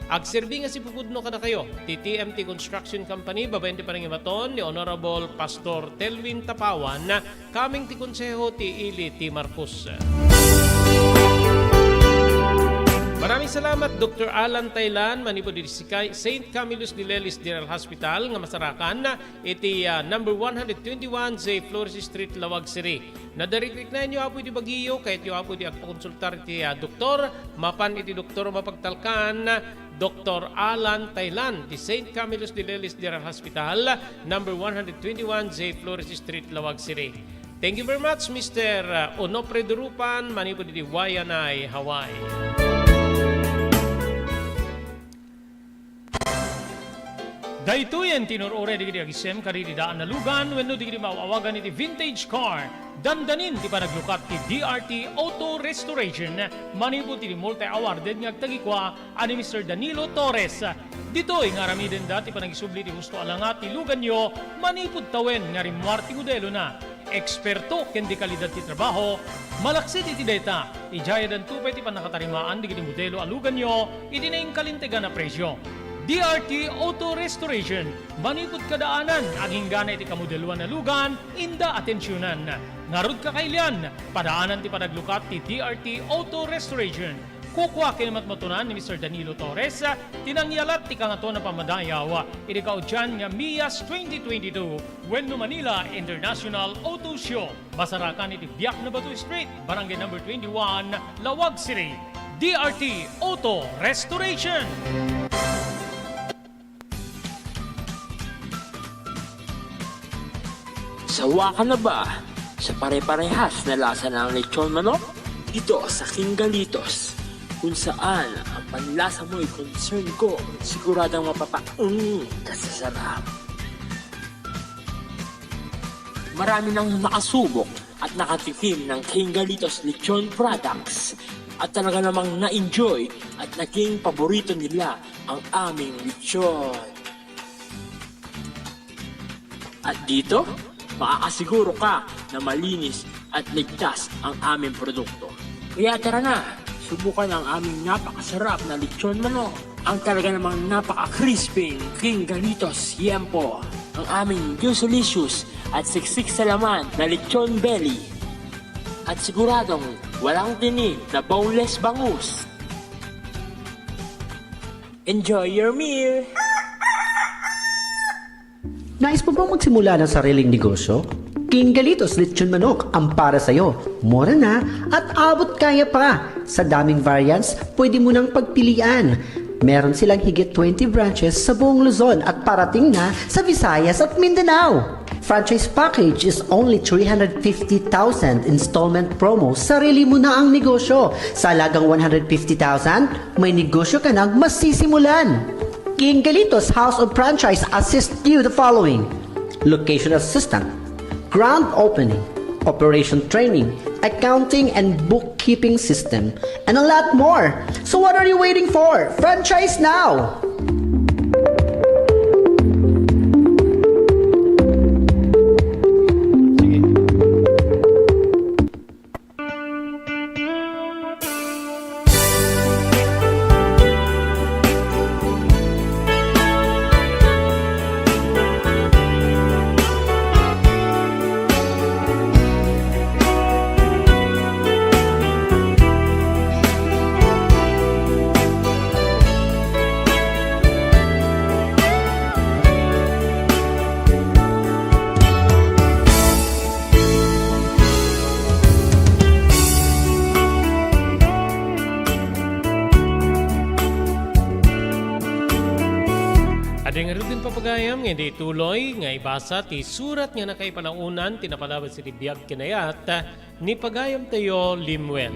agserbi nga si pupudno kada kayo. Ti TMT Construction Company, babayin ti panangimaton ni Honorable Pastor Telvin Tapawan, kaming ti konseho ti Ili ti Marcos. Maraming salamat Dr. Alan Taylan, manipo di St. Camillus de Lelis General Hospital nga masarakan iti number 121 J. Flores Street, Lawag City. Nadarikrik na inyo apo iti bagiyo, kahit yung apo iti agpakonsultar iti doktor, mapan iti doktor mapagtalkan, Dr. Alan Taylan di St. Camillus de Lelis General Hospital, number 121 J. Flores Street, Lawag City. Thank you very much Mr. Onopre Durupan, manipo di Waianae, Hawaii. Dahito yan, tinurore di agisem karidi daan na lugan, wenno di maawagan iti vintage car. Dandanin di pa naglukat ti DRT Auto Restoration, manipot ti multi-awarded nga agtagikwa ani Mr. Danilo Torres. Dito nga ramiden dati pa nagisubli ti gusto alangat ti lugan nyo, manipot tawen nga rimwar ti modelo na. Eksperto ken di kalidad ti trabaho, malaksid iti data, ijaya dan tupay ti panakatarimaan di modelo alugan nyo, iti na kalintegan na presyo. DRT Auto Restoration, manipod kadaanan, aging gana iti kamodeluan na lugan, inda atensyonan. Ngarud ka kailian, padaanan ti panaglukat ti DRT Auto Restoration. Kukwa kinamatmatunan ni Mr. Danilo Torres, tinangyalat ti kangato na pamadayaw, iti kaudyan nga MIAS 2022, Wenno Manila International Auto Show. Masarakan iti Biak na Batu Street, Barangay number 21, Lawag City. DRT Auto Restoration. Sawa ka na ba sa pare-parehas na lasa ng lechon manok? Dito sa King Galitos, kung saan ang panlasa mo ay concern ko, siguradang kasasarap. Marami nang nakasubok at nakatikim ng King Galitos lechon products at talaga namang na-enjoy at naging paborito nila ang aming lechon. At dito, makakasiguro ka na malinis at ligtas ang aming produkto. Kaya tara na, subukan ang aming napakasarap na lechon manok. Ang talaga namang napaka-crispy King Galitos Yempo. Ang aming juicelicious at siksik sa laman na lechon belly. At siguradong walang tinig na boneless bangus. Enjoy your meal! Nais mo bang magsimula ng sariling negosyo? King Galitos Lechon Manok ang para sa'yo. Mura na at abot kaya pa. Sa daming variants, pwede mo nang pagpilian. Meron silang higit 20 branches sa buong Luzon at parating na sa Visayas at Mindanao. Franchise package is only 350,000 installment promo. Sarili mo na ang negosyo. Sa halagang 150,000, may negosyo ka nang masisimulan. King Galitos House of Franchise assists you the following: location assistant, grand opening, operation training, accounting and bookkeeping system, and a lot more. So what are you waiting for? Franchise now! gayam nga di tuloy nga ibasa ti surat nga nakay panaunan tinapalabas si biyag kinayat ni pagayam tayo Limuel.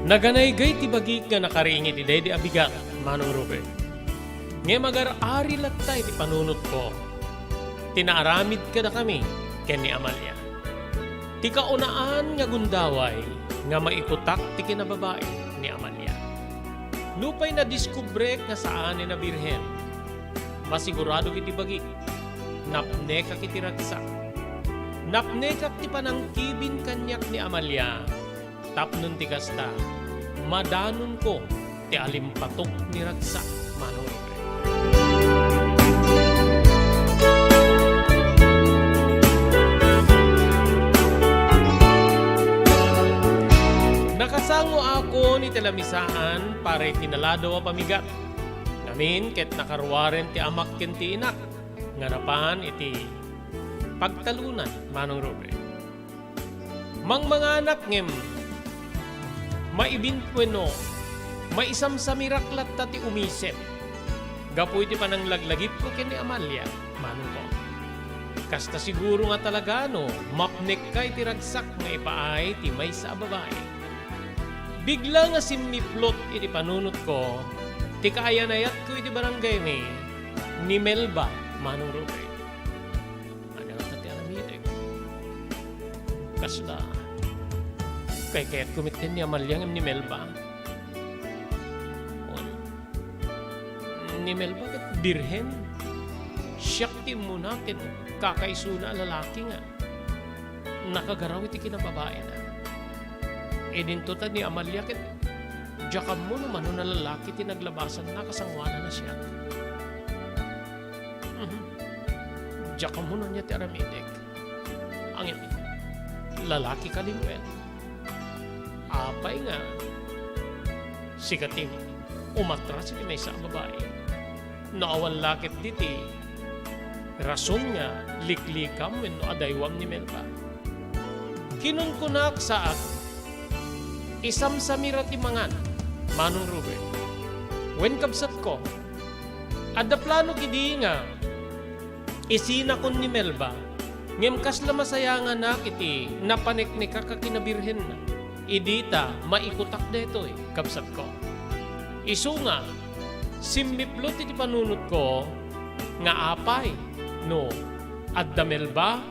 Naganay-gay ti bagik nga nakaringit ti Dede Abigail, Manong Robert. Nga magar-ari laktay ti panunot ko. Tinaaramid ka na kami, ken ni Amalia. Ti kaunaan nga gundaway, nga maikutak ti kinababae ni Amalia. Lupay na diskubre nga saan na birhen. Masigurado kiti bagik, napneka kiti ragsak. Napnekak ti panangkibin kanyak ni Amalia. Tapnon ti kasta, madanon ko ti alimpatok ni ragsak, Manong Robert. Nakasango ako ni telamisaan para itinalado a pamigat. Ngamin ket nakaruwaren ti amak ken ti inak, nganapan iti pagtalunan, Manong Robert. Mangmanganak ngem maibinpueno, maisamsamiraklat tati umisip. Gapu iti pananglaglagip ko kini Amalia, Manong ko. Kasta siguro nga talaga no, mapnek kay ti ragsak nga ipaay ti may sa babae. Bigla nga simiplot iti panunot ko, ti kaayanayat ko iti barangay ni Melba, Manong Robert. Ano nga tati alamit kasta kaya't kumitin ni Amalia ni Melba. Ni Melba kat birhen. Siyakti mo natin kakaisuna lalaki nga. Nakagaraw iti kinababae na. E dintutan ni Amalia kat jakam mo naman na lalaki tinaglabasan na kasangwana na siya. Jakam mo na niya ti aramidek. Ang lalaki ka Limuel. Apay nga, sikating umatras iti may sa babae. Naawan lakit diti, rason nga liklikam wenno adaywam ni Melba. Kinunkunak saat, isamsamira ti mangan, Manong Robert. Wen kabsat ko, adda plano kidi nga, isinakon ni Melba, ngem kasla masayangan na kiti napaneknek ka kinabirhen na. Idita, maikutak deto kabsat ko. Isu nga, simiplot iti panunot ko, nga apay, no, adda Melba,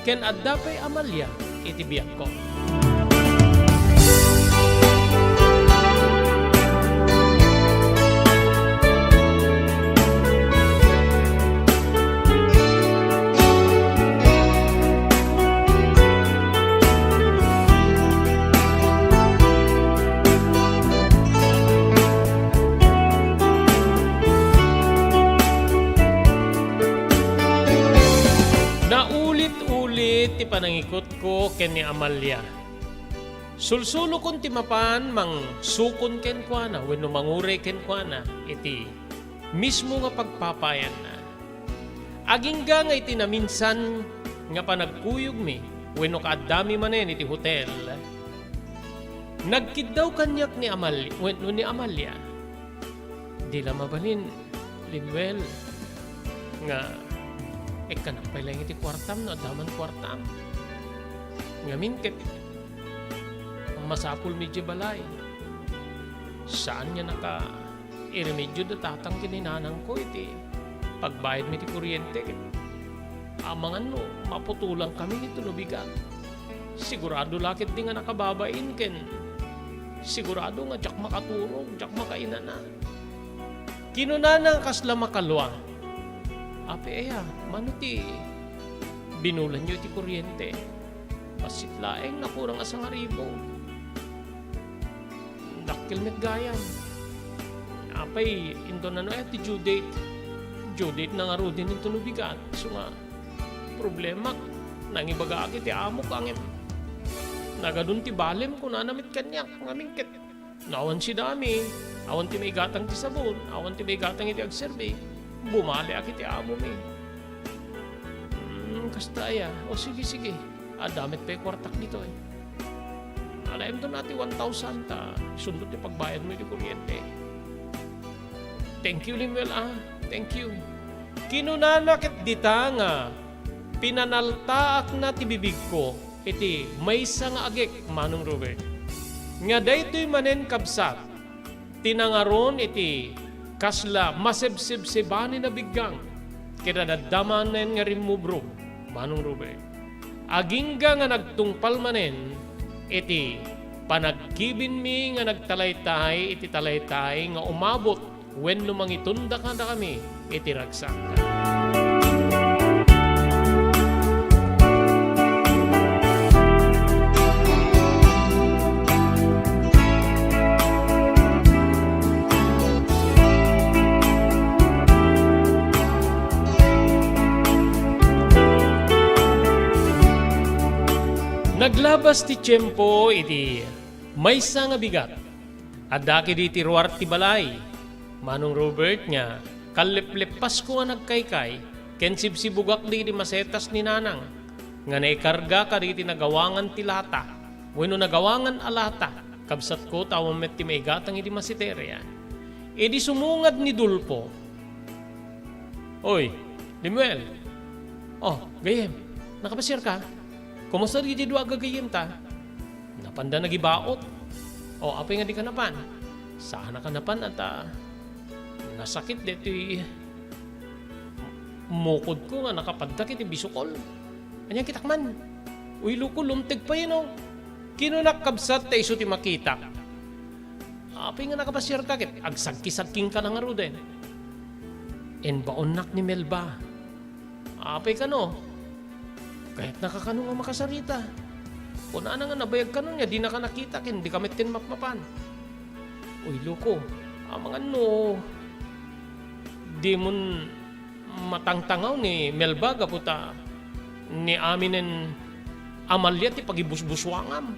ken adda pay Amalia, iti biyak ko. Ti panangikot ko ken ni Amalia. Sulsulo kon ti mapan mang sukon ken kuana wenno mangure ken kuana iti mismo nga pagpapayan na. Agingga nga iti naminsan nga panagkuyog mi wenno kaadami manen iti hotel. Nagkiddaw kanyak ni Amalia wenno ni Amalia. Di la mabalin Limuel nga kanapay lang iti kwartam no, daman kwartam. Ngamin ket masapul medyo balay. Saan niya naka iremedyo da tatang kininanang ko iti pagbayad mi iti kuryente. Amangan no, maputulang kami nito no bigat. Sigurado lakit di nga nakababain ken. Sigurado nga jak makaturog, jak makainana. Kinunanang kasla makalwa. Ape mano ti binulan nyo iti kuryente. Pasit laeng nakurang asang aribo. Dakil met gayam. Apay into na no ti due date. Due date na nga ro din ito nubigan. So nga problema Nangibaga agi ti amo ko angin. Nagadun ti balem ko nanamit kanyak ngamingket. Nawan si dami. Awan ti may gatang ti sabon. Awan ti may gatang iti agserbe. Bumali agi ti amo mi. Kasta ya. O sige. Damit pa yung kwartak dito eh. Alam doon natin 1,000 ta. Sundot yung pagbayad mo yung kuryente. Thank you, Limuel Thank you. Kinunanakit dita nga. Pinanaltaak na tibibig ko. Iti may nga agik, Manong Robert. Nga daytoy manen kabsat. Tinangaron iti kasla masebsebsebani na biggang. Kinadadamanen nga rimubro, Manong Robert. Agingga nga nagtungpal manen, iti panagkibin mi nga nagtalaytay, iti talaytay nga umabot when lumangitunda ka na kami, iti ragsak. Naglabas ti tiyempo iti maysa nga bigat. Adaki di ti ruar ti balay. Manong Robert nga, kaliplepas ko nga nagkaykay, ken sibsibugak di ti masetas ni nanang. Nga naikarga ka di ti nagawangan ti lata. Bueno nagawangan alata, kabsat ko tawang met ti maigatang iti masiterya. E di sumungad ni Dulpo. Oy, Limuel. Oh, gayem, nakapasir ka? Kumusta di dua gagayim ta? Napanda nagibaot. O, apay nga di kanapan. Saan kanapan at nasakit dito mukod ko nga nakapaddak iti bisukol. Anyang kitakman. Uy, luko, lumtig pa yun, Kinunakabsat ta iso ti makita. Apay nga nakapasir ka kit, agsagkisagking ka na nga ro din. En baonak ni Melba. Apay ka kahit nakakano nga makasarita. Kung na nga nabayag ka niya, di na ka nakita, di kami tinmapmapan. Uy, loko, mga di mo matangtangaw ni Melbaga puta, ni aminen Amalia ti pagibusbuswangam.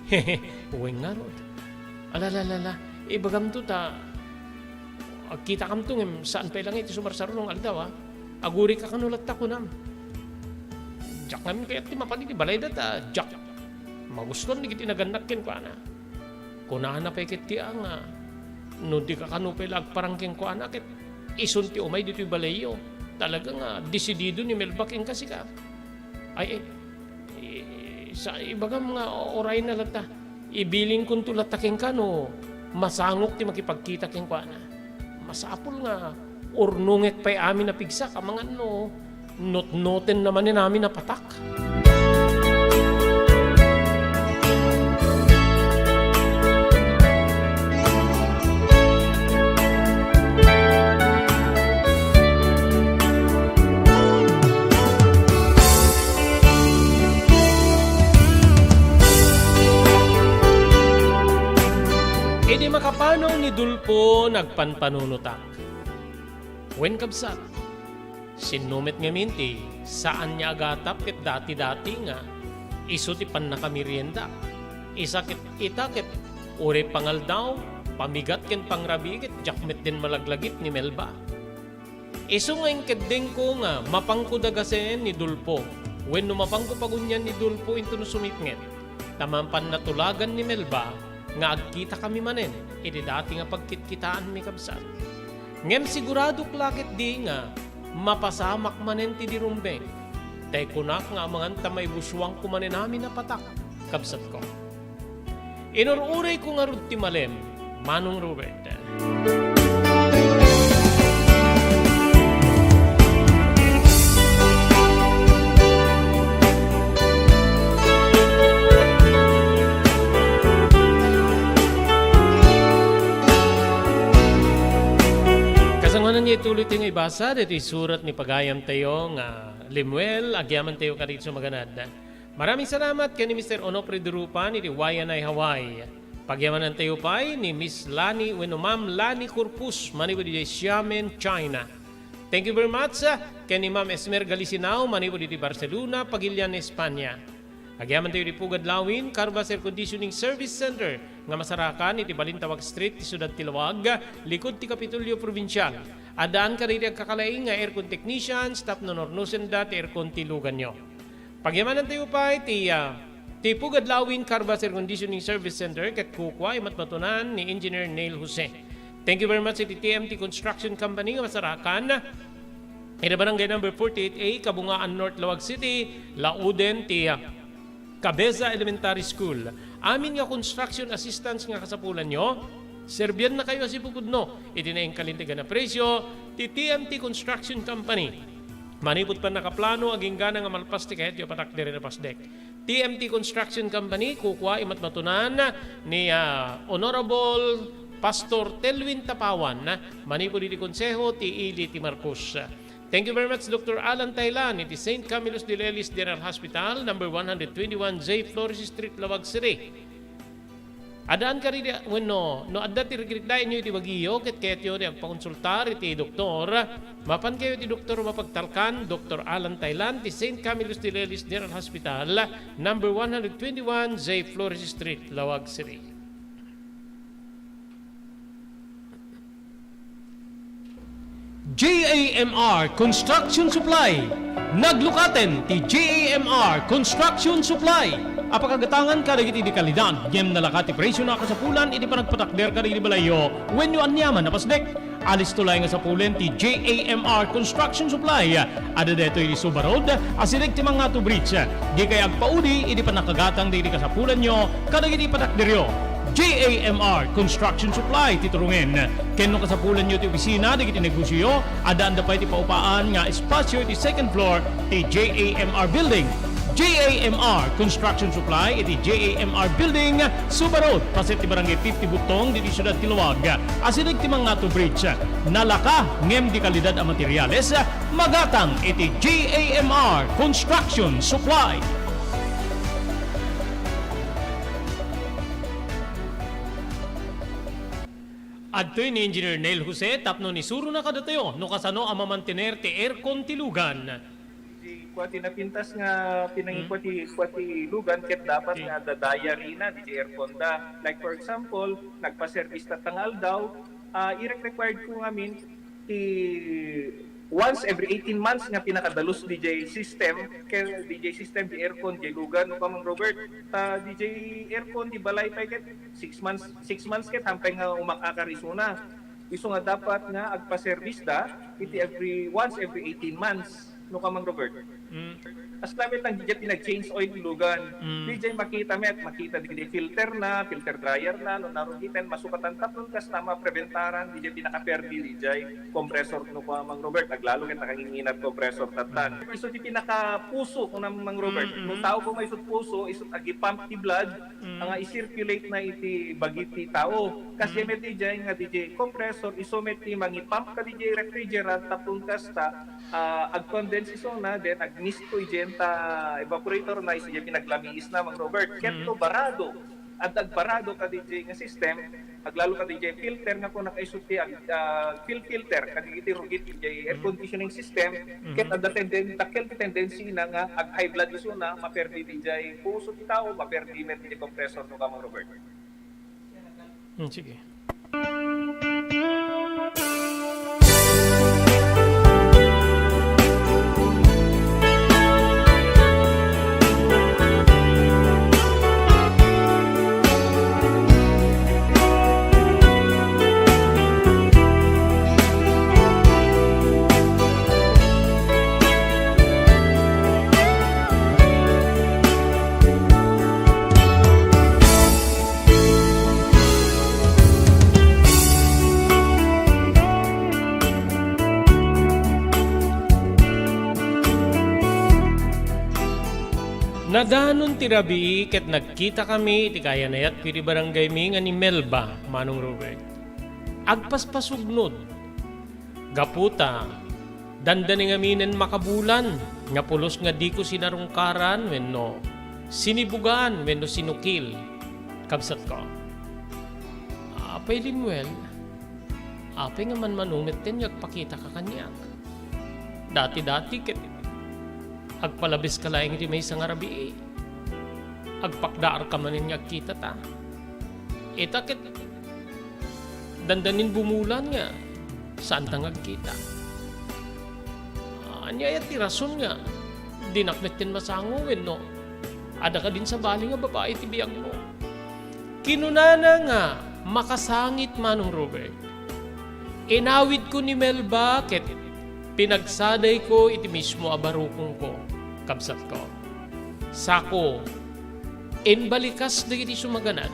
Hehe, uwing nga rod. Alalala, ibagam to ta, kita kam to, saan pa ilang iti sumarsarong aldaw, aguri ka kanulat ta kunam. Jak namin kaya ti mapani ti balay data, jak. Magustuhan ni kiti nagandakin ko ana. Kunahan na pa ikit ti nga. No di ka kanupay lagparangking ko ana kit ison ti umay dito'y balayo. Talaga nga, desidido ni Melbaking kasi ka. Ay, sa ibagam nga oray na lata. Ibiling kung tulataking ka masangok ti makipagkita king ko ana. Masapul nga, urnungek pa'y amin na pigsa ka mga not-noten naman ni namin na patak. E di makapanaw ni Dulpo nagpanpanunutak. Wen kabsat, sinumit nga minti, saan niya agatap kit dati-dati nga, iso ti pan nakamirienda. Isakit itakit, uri pangal daw, pamigat ken pangrabigit, jakmet din malaglagit ni Melba. Iso nga yung kedeng ko nga, mapangkudagasen ni Dulpo. When numapangko pagunyan ni Dulpo into no sumipnget, tamampan natulagan ni Melba, nga agkita kami manen, iti dati nga pagkitkitaan mi kabsat. Ngem sigurado klakit di nga, mapasamak manen ti dirumbeng. Tay kunak nga amangan tamay buswang kumanen namin na patak, kabsat ko. Inururay ko nga rud ti malem, Manong Robert. Kasanganan niya ituloy tayo nga ibasa, dito surat ni pagayam tayo nga Limuel, agyaman tayo ka dito sa maganad. Maraming salamat kay ni Mr. Onofre Durupan, iti Wayanay, Hawaii. Pagyamanan tayo pa ni Miss Lani, Ma'am Lani Corpus, maniwadi Xiamen, China. Thank you very much kay ni Ma'am Esmer Galicinao, manipo diti Barcelona, Pagilian, Espanya. Agyaman tayo di Pugad Lawin, Carbas Air Conditioning Service Center, nga masarakan iti Balintawak Street, ti Sudad Tilawag, likod ti Kapitulyo Provincial. Adaan ka rin ang kakalaing nga aircon technician, staff no nornusen da ti aircon ti lugan nyo. Pagyamanan tayo pa ti Pugad Lawin, Carbas Air Conditioning Service Center, kat kukwa imatmatunan ni Engineer Neil Jose. Thank you very much iti TMT Construction Company nga masarakan. Ito barangay number 48A, Kabungaan North, Lawag City, Lauden, ti Cabeza Elementary School. Amin nga construction assistance nga kasapulan nyo, serbian na kayo si Pugudno. Iti na yung kalintigan na presyo, ti TMT Construction Company. Manipot pa nakaplano, aging gana nga malpas ti kahit yung patak dire na pasdek. TMT Construction Company, kukwa imatmatunan ni Honorable Pastor Telwin Tapawan, manipo di Konseho, ti Ili, ti Marcos. Thank you very much, Dr. Alan Taylan, iti St. Camillus de Lelis General Hospital, number 121 J. Flores Street, Lawag City. Adaan ka rin, no adda ti rigridain nyo iti Baguio, ket kayo di agpakonsultar iti doktor, mapan kayo iti doktor mapagtalkan, Dr. Alan Taylan, ti St. Camillus de Lelis General Hospital, number 121 J. Flores Street, Lawag City. JAMR Construction Supply. Naglukaten ti JAMR Construction Supply. Apakagatangan ka iti di kalidad, gem nalakati presyo na kasapulan, iti panagpatakder ka iti balayo, when you anyaman na pasdek. Alis tulay nga sapulen ti JAMR Construction Supply. Ada deto iti Suba Road, asirig ti mga to bridge. Di kay agpaudi, iti panakagatang di kasapulan nyo, kadag iti patakderyo. JAMR Construction Supply titurungin. Kenno kasapulan nyo ti opisina, di kiti negosyo, adaan da pa iti paupaan nga espasyo iti second floor ti JAMR Building. JAMR Construction Supply iti JAMR Building, Suba Road, paset ti barangay 50 Butong, di Siyudad Tilawag. Asinig ti mga to bridge. Nalaka, ngem di kalidad ang materyales, magatang iti JAMR Construction Supply. Adtoy ni Engineer Neil Jose, tapno ni Suro na kadatayo, no kasano ang mamantener ti aircon ti lugan. Di kwati na pintas nga pinangikwati lugan ket dapat nga dadaya rina di aircon da. Like for example, nagpa-service ta tangal daw, i-required ko ngamin ti once every 18 months nga pinakadalos DJ system kay DJ system di aircon di lugan no kamang Robert DJ aircon di balay pa ket 6 months ket hampay nga umakakarisuna iso nga dapat nga agpa-service da iti once every 18 months no kamang Robert. As lamit lang DJ pinag-change oil ilugan. DJ makita di filter dryer na no narugitan masukatan tatlong kas tama preventaran DJ pinaka-perdi DJ compressor no kamang Robert aglalo ket nakanginginat compressor tatan. Iso ti pinaka-puso kung namang Robert. No tao ko may isut puso isut agi pump ti blood nga i-circulate na iti bagiti tao. Kasi met DJ nga DJ compressor iso met ti mangi-pump ka DJ refrigerant tatlong kas ta ag-condense iso na then agnisto ijenta evaporator na isya pinaglamiis na mang Robert keto barado at agbarado ka DJ nga system aglalo ka DJ filter nga kung nakaisuti filter kaditi rugit DJ air conditioning system ket adda tendency na nga ag high blood iso na maperdi DJ puso ti tao maperdi met DJ compressor no ka mang Robert. Sige. Nadanon ti Rabi ket nagkita kami ti kaya nayat piti barangay mi nga ni Melba manong Robert. Agpaspasugnod. Gaputa. Dandani nga minen makabulan nga pulos nga di ko sinarungkaran wenno sinibugan wenno sinukil. Kabsat ko. Apay Limuel. Apay nga man manunget ten yagpakita ka kanyak. Dati-dati ket agpalabis ka laing iti may isang arabi agpakdaar ka manin nga kita ta. Ita ket dandanin bumulan nga saan ta agkita. Anya ti rason nga dinakmet ken masanguwen no. Ada ka din sa bali nga babae ti biyag mo. Kinunana nga makasangit Manong Robert. Inawid ko ni Melba ket pinagsaday ko iti mismo abarukong ko. Kabsat ko. Sako, inbalikas na iti sumaganan.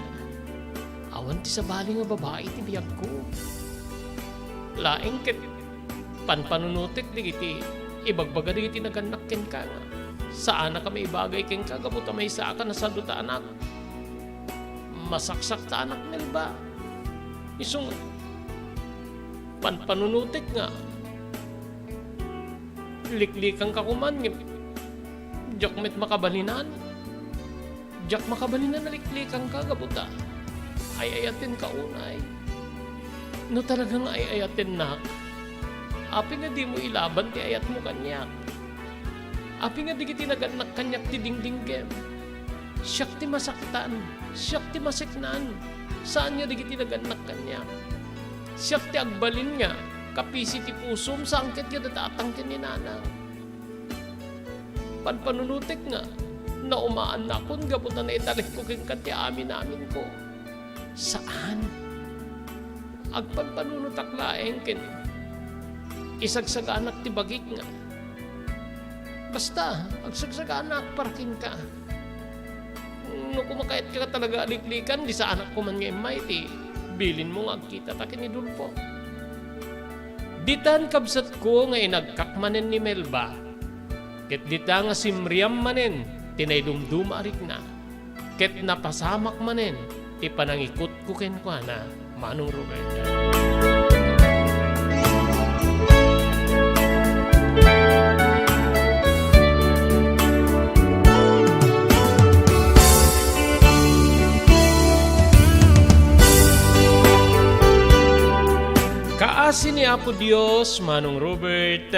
Awan ti sa bali nga babae ti biyag ko. Laeng ket panpanunutik di iti ibagbaga di iti naganak ken ka nga. Saan na kami ibagay ken ka kabuta may sa ka na saduta anak. Masaksak ta anak Melba. Isong panpanunutik nga. Liklikan ka kuman jak met makabalinan. Jak makabalinan na liklikan ka kabuta. Ay-ayatin ka unay. No talagang ay-ayatin na. Api nga di mo ilaban ti ayat mo kanyak. Api nga di kiti naganak kanyak ti dingdinggem. Siyak ti masaktan. Siyak ti masiknan. Saan nga di kiti naganak kanyak. Siyak ti agbalin nga. Kapisi ti pusum sa angket nga datatang ken ni nanang. Panpanunutik nga. Na umaan na akong gabutan na italik ko ken kati amin ko. Saan? Agpanpanunutak laeng ken isagsaganak ti bagik nga. Basta, agsagsaga parakin ka. No kumakait ka talaga aliklikan, di sa anak ko man nga imay, ti bilin mo nga agkita takin ni Dulpo. Ditan kabsat ko nga inagkakmanen ni Melba. Ket dita nga simriyam manen, tinaydumdum arik na. Ket napasamak manen, ti panangikot ko ken kwa na, Manong Roberta. Kaasi ni Apo Dios, Manong Robert,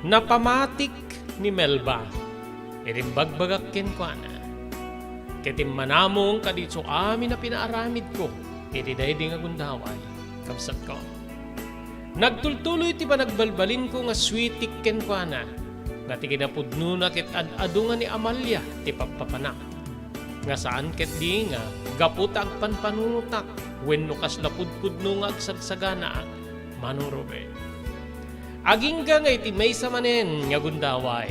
napamatik ni Melba. Irimbagbaga ken kwa na. Ketim manamong kaditso amin na pinaaramid ko. Itiday di nga gundaway. Kapsat ko. Nagtultuloy ti pa nagbalbalin ko nga sweetik ken kwa na. Nga ti kinapudno na ket adungan ni Amalia ti pagpapanak. Nga saan ket di nga gaput agpanpanunutak wenno kas lapudpudno nga agsagsagana Manong Robert. Aging nga iti maysa manen nga gundaway.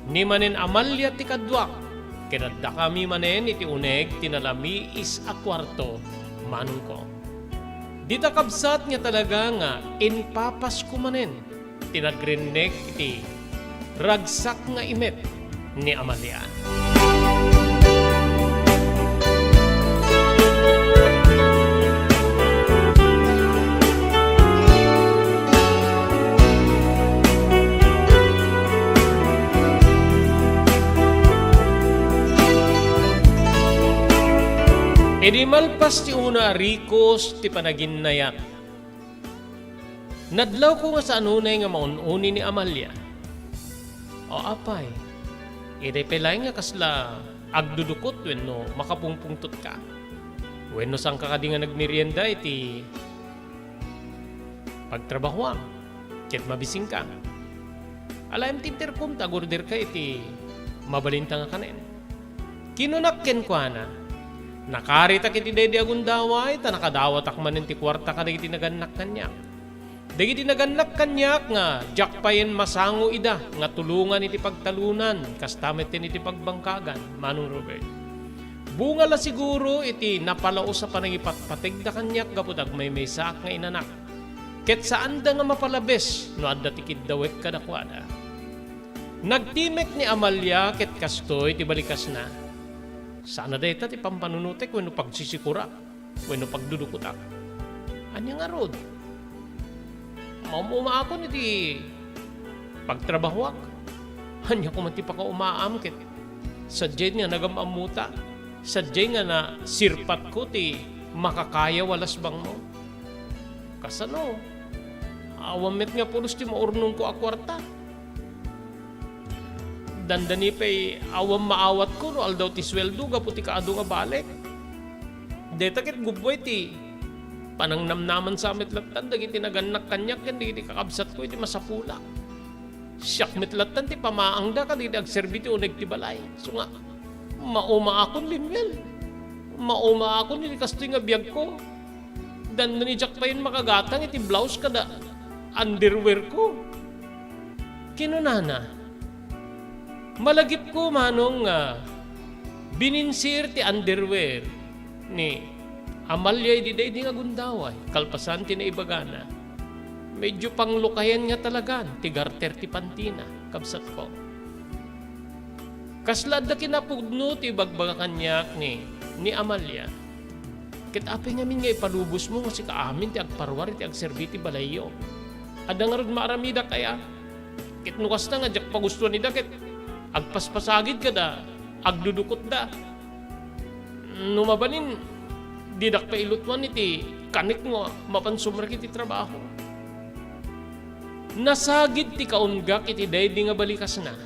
Ni manen Amalia ti kadwak. Kinadda kami manen iti uneg tinalami is a kwarto Manong ko. Dita kabsat nga talaga nga inpapas ko manen. Tinagrinek iti ragsak nga imet ni Amalia. Edi malpas ti una rikos ti panaginnayat. Nadlaw ko nga sa anunay nga maununi ni Amalia. O apay, edi pelay nga kasla agdudukot wenno makapungpungtot ka. Wenno sang kakadi nga nagmerienda iti pagtrabahuan. Ket mabising ka. Alayam tinterkom tagorder ka iti mabalinta nga kanen. Kinunak ken kwa na. Nakarita kiti dedi agundaway, ta nakadawat akmanen ti kwarta ka dagiti naganak kanyak. Dagiti naganak kanyak nga, jakpayen masango ida, nga tulungan iti pagtalunan, kastamet din iti pagbangkagan, Manong Robert. Bunga la siguro iti napalao sa panangipatpatig da kanyak, gapudag may sak nga inanak. Ket saan da nga mapalabes, no adda tikid dawek kadakwada. Nagtimek ni Amalia, ket kastoy ti balikas na. Sana deta ti pampanunutek wenno pagsisikura, wenno pagdudukutak. Anya nga rod? Maumaakon iti pagtrabahuak. Anya ko man ti pakaumaam ket sadyay nga nagamamuta. Sadyay nga na sirpat ko ti makakaya walas bang mo. Kasano? Awamet nga pulos ti maurnong ko a kwarta. Dandani pa'y awam maawat ko no aldaw ti sweldo ga puti kaado nga balik. Deta kit gubway ti panang namnaman sa amet latan dagiti naganak kanyak ken di kakabsat ko iti masapula. Siyak metlatan ti pamaang da kaditi agserbi ti uneg ti balay. So nga mauma akon limel. Mauma akon ni kastoy nga biyag ko. Dandani jak pa yun makagatang iti blouse kada underwear ko. Kinunana. Malagip ko manong bininsir ti underwear ni Amalia di day di nga gundaway, kalpasan ti na ibagana. Medyo panglukayan nga talagan, ti garter ti pantina, kabsat ko. Kaslad na kinapugno ti bagbaga kanyak ni Amalia. Kitapi ngamin nga ipalubos mo kasi kaamin ti agparwar ti agserbi ti balayo. Adang nga rin maaramida kaya, kitnukas na nga jak pagusto ni dakit, agpaspasagid ka da, agdudukot da. Numabanin, didak pa ilutwan iti kanik mo, mapansumra kiti trabaho. Nasagid ti kaunggak iti day di nga balikas na.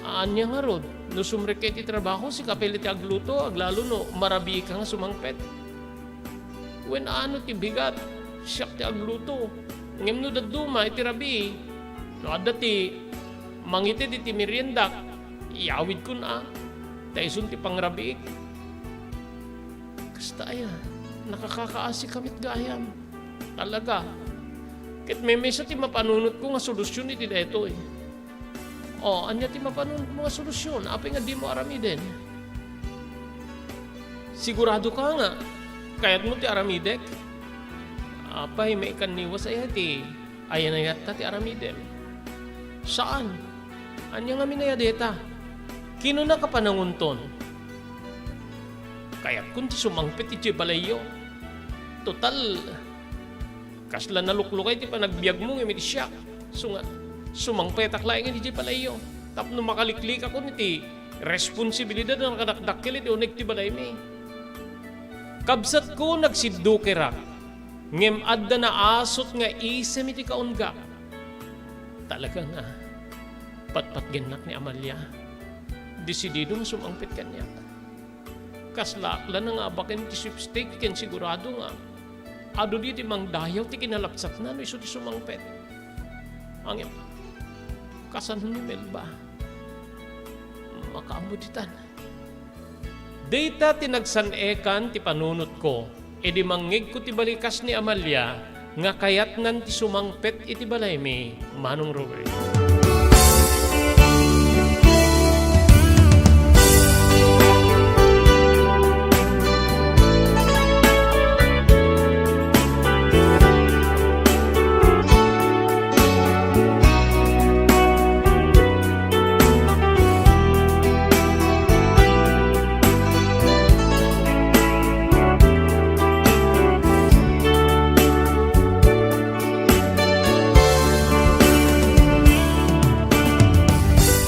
Anya nga rod, no sumrek iti trabaho, si kapil iti agluto, aglalo no, marabi ka nga sumangpet. When ano ti bigat, siyak ti agluto. Ngem no daduma iti rabi, no adda ti mangiti di ti meriendak, iawid ko na, taisun ti pangrabiik. Kasta aya, nakakakaasi kamit gayam. Talaga. Kit may mesa ti mapanunot ko nga solusyon iti deto eh. O, anya ti mapanunot mo nga solusyon, apay nga di mo aramiden. Sigurado ka nga, kayat mo ti aramidek. Apay may ikaniwas ay ti, ayan na yata ti aramiden. Saan? Anya nga minayadeta? Kino na kapanangunton? Kaya't kung ti sumangpit iti balayo, total, kasla naluklukay ti panagbiag mo ng iti siyak. So nga, sumangpetak laing iti balayo. Tapno makaliklik ako niti responsibilidad na nakadakdakil iti unig ti balay mi. Kabsat ko nagsiddo kirak, ngem adda na asot nga isem iti kaunggak. Talaga nga, patpatgenak ni Amalia, desidido nga sumangpit kanya. Kaslakla na nga bakin ti sweepstake ken sigurado nga. Ado di ti mangdayaw ti kinalapsat na no iso ti sumangpet. Angin, kasan ni Melba? Makaamuditan. Data tinagsanekan ti panunot ko, edi mangig ko ti balikas ni Amalia, nga kayat nan ti sumangpet iti balay mi, Manong Robert.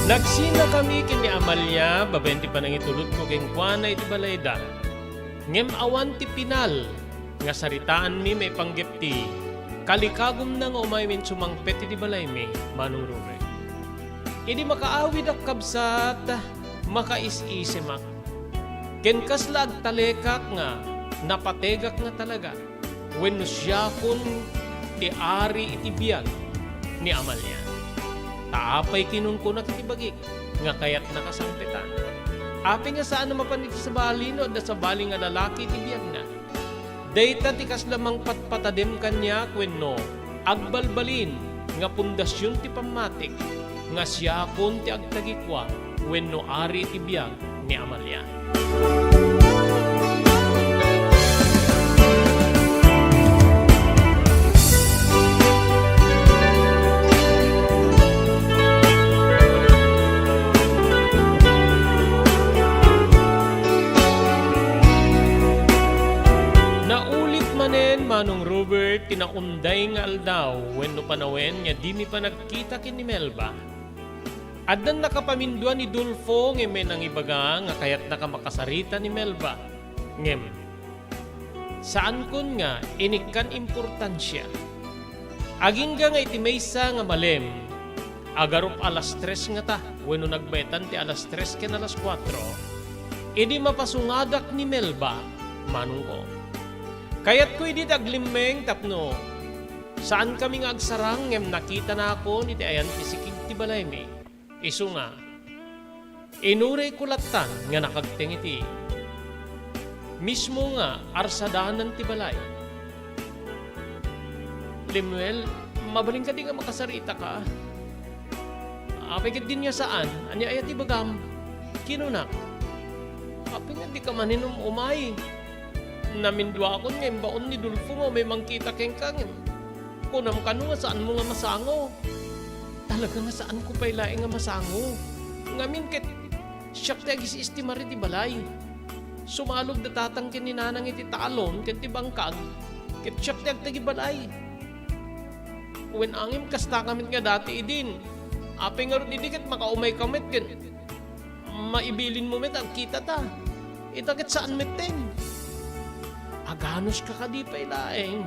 Nagsina kami kini Amalia, babenti pa nang itulot ko keng kuana iti balayda. Ngem awan ti pinal, nga saritaan mi may panggepti, kalikagom na nga umay min sumangpet iti balay mi, Manong Rure. Idi makaawid ak kabsat, makais-isimak. Ken kasla agtalekak nga, napategak nga talaga, when siya kun ti ari iti biyag ni Amalia. Taapay kinunkunak iti bagik, nga kayat nakasampitan. Api nga saan na mapaniti sa bali no, da sa bali nga lalaki iti biyag na. Dayta ti kaslamang patpatadem kanya kwenno, agbalbalin nga pundasyon ti pamatik, nga siya kon ti agtagikwa, wenno ari iti biyag ni Amalia. Manong Robert, tinakunday nga aldaw, wenno panawen nga di mi pa nagkita kin ni Melba. Addan nakapaminduan ni Dulfo nga may nang ibaga nga kayat nakamakasarita ni Melba. Ngem, saan kun nga inikkan importansya. Aging nga iti maysa nga malem, Agarop alas 3 nga ta, weno nagbetan ti alas 3 ken alas 4. Idi mapasungadak ni Melba, manong ko. Kayat ko idi taglimeng tapno, saan kami nga agsarang ngem nakita na ako ni ti ayan ti sikig ti balay mi. Isu nga, inuray kulatan nga nakagting iti. Mismo nga arsadanan ti balay. Lemuel, mabaling ka di nga makasarita ka. Apay din niya saan? Anya ayat ibagam? Kinunak. Apay nga di ka maninum umay. Namindwa ako nga imbaon ni Dulfo mo may mangkita keng kangin. Kunam ka nga saan mo nga masango. Talaga nga saan ko pa ilaing nga masango. Ngamin ket siyak ti agis istimari ti balay. Sumalog da tatangkin ni nanang iti talon ket ti bangkag. Ket siyak ti agtagi balay. Wen angim kasta kamit nga dati idin. Apay nga rin didikit makaumay kamit ken. Maibilin mo met ang kita ta. Itakit saan metten. Aganos ka ka di pa ilaeng.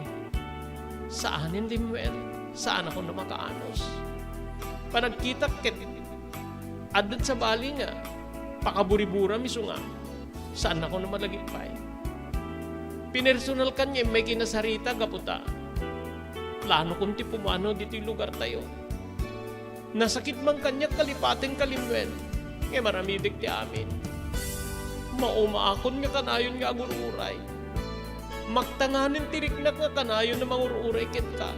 Saanin Lemuel? Saan ako na makaanos? Panagkita ket. Adat sa bali nga. Pakaburibura miso nga. Saan ako na malagipay? Pinersonal kanya may kinasarita gaputa. Plano kung ti pumano dito yung lugar tayo. Nasakit man kanya kalipating kalimwen. Nga maramidik ti amin. Maumaakon nga kanayon nga agururay. Maktanganin tiriknak nga kanayon na mangururay ket ka.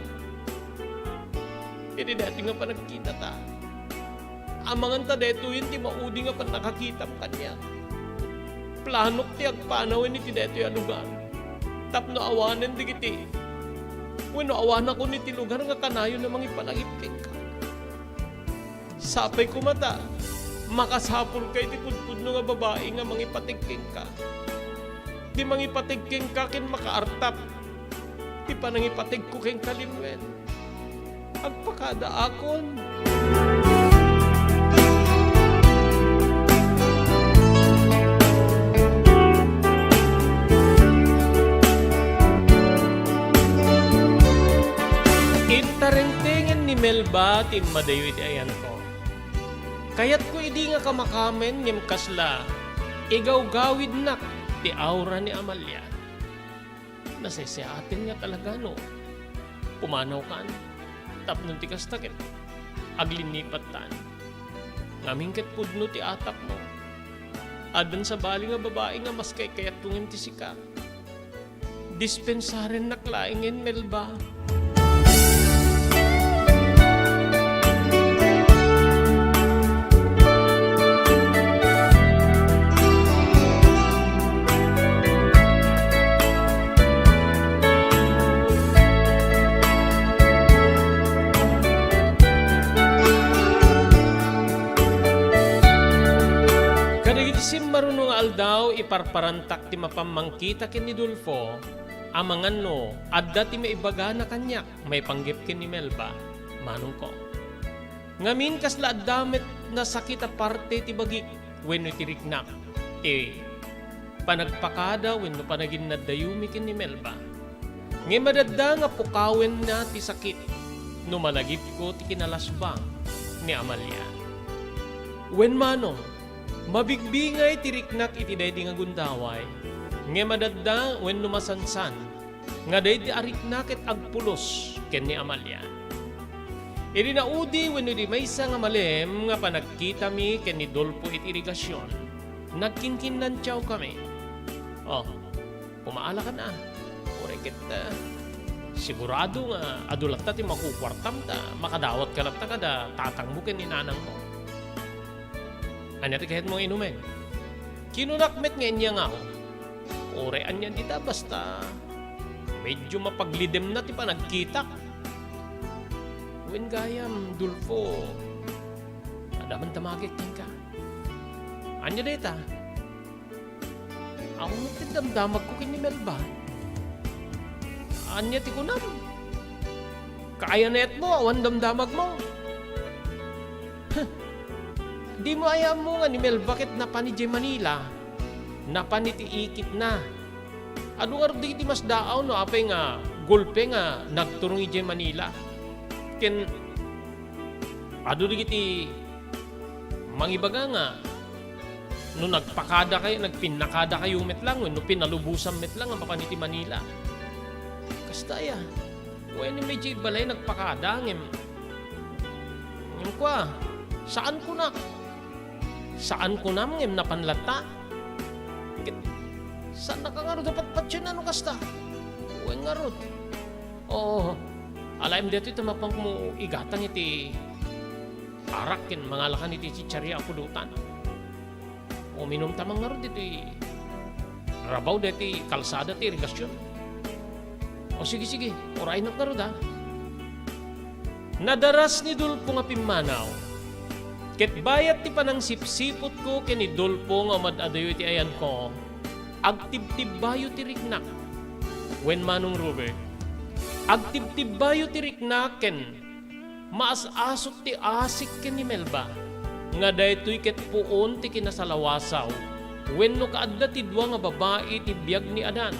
Hindi dati nga pa nagkita ta. Amangan ta deto yun ti maudi nga pa nakakitam kanya. Planok ti agpanawin iti deto yung lugar. Tapno awanan di kiti. Wano awanan ko ni ti lugar nga kanayon na mangipalagipin ka. Sapay ko mata, makasapol kay ti pudpudno nga babae nga mangipatigking ka. Di mangipatigking ka kin makaartap. Di pa nangipatig ko king kalimwen. Agpakada akon. Intarengtengen ni Melba ti madayo iti ayan ko. Kayat ko idi nga kamakamen ngem kasla, igaw gawid nak ti aura ni Amalia. Nasesiatin nga talaga no. Pumanaw kan, tapno ti kastakit, aglinipat tan. Ngamingket pudno ti atap mo. Adan sa bali nga babae nga mas kay kayat tungin ti sika. Dispensaren naklaingin Melba. Isim marunong aldaw iparparantak ti mapamangkita ken ni Dulfo, amangan no, adda ti maibaga na kanyak, may panggip ken ni Melba, manong ko. Ngamin kasla addamet na sakit aparte ti bagik, wenno ti riknak, panagpakada wenno panagin na dayumi ken ni Melba. Ngay madadda nga pukawen na ti sakit, no malagip ko ti kinalasbang ni Amalia. Wen manong, mabigbingay tiriknak iti daydi nga gundaway. Nga madadda wen lumasansan. Nga daydi ariknak et agpulos ken ni Amalia. Iri naudi wen di maysa nga malem nga panagkita mi ken ni Dolpo it irigasyon. Nagkinkinan tiyaw kami. Oh, pumaala ka na. Orekit sigurado nga adulat ta ti makukwartam ta. Makadawat ka lang ta kada tatang mo ken ni nanang mo. Anya ti kahit mong inumin. Kinunakmet nga inya nga ako. Orean yan dita basta medyo mapaglidem na ti pa nagkita. Wen gayam, Dulfo. Adaman tamagit ka. Anya dita? Ako magtindamdamag ko kini Melba. Anya ti kunam. Kaya net mo, awan damdamag mo. Di mo ayam mo nga ni Mel, bakit napani di Manila? Napani ti ikit na. Ano nga di mas daaw no, apay nga, gulpe nga, nagturong di Manila. Ken, Ado digiti mangibaga nga no nagpinakada kayo met lang no pinalubusan met lang ang papaniti Manila. Kasta ya. When medyo balay nagpakada ngem. Ngem kwa, saan ko na? Saan ko na ngem napanlata? Saan na ka nga ro dapat patsyan ano kasta? Uweng nga ro. Oo. Alaim dito ito mapang mo igatang iti arakin mga lakan iti chicharia ako dutan. O minum tamang nga ro dito rabaw dito kalsada ti irigasyon. O sige, oray na nga ro da. Nadaras ni Dulpo nga pimanaw. Ket bayat ti panang sipsipot ko ken ni Dulpo nga madadayo iti ayan ko. Agtibtibayo ti riknak. Wen manong Robert. Agtibtibayo ti riknak ken maas-asot ti asik ken ni Melba. Nga daytoy ket puon ti kinasalawasaw. Wen no kaadda ti dua nga babae ti biag ni Adan.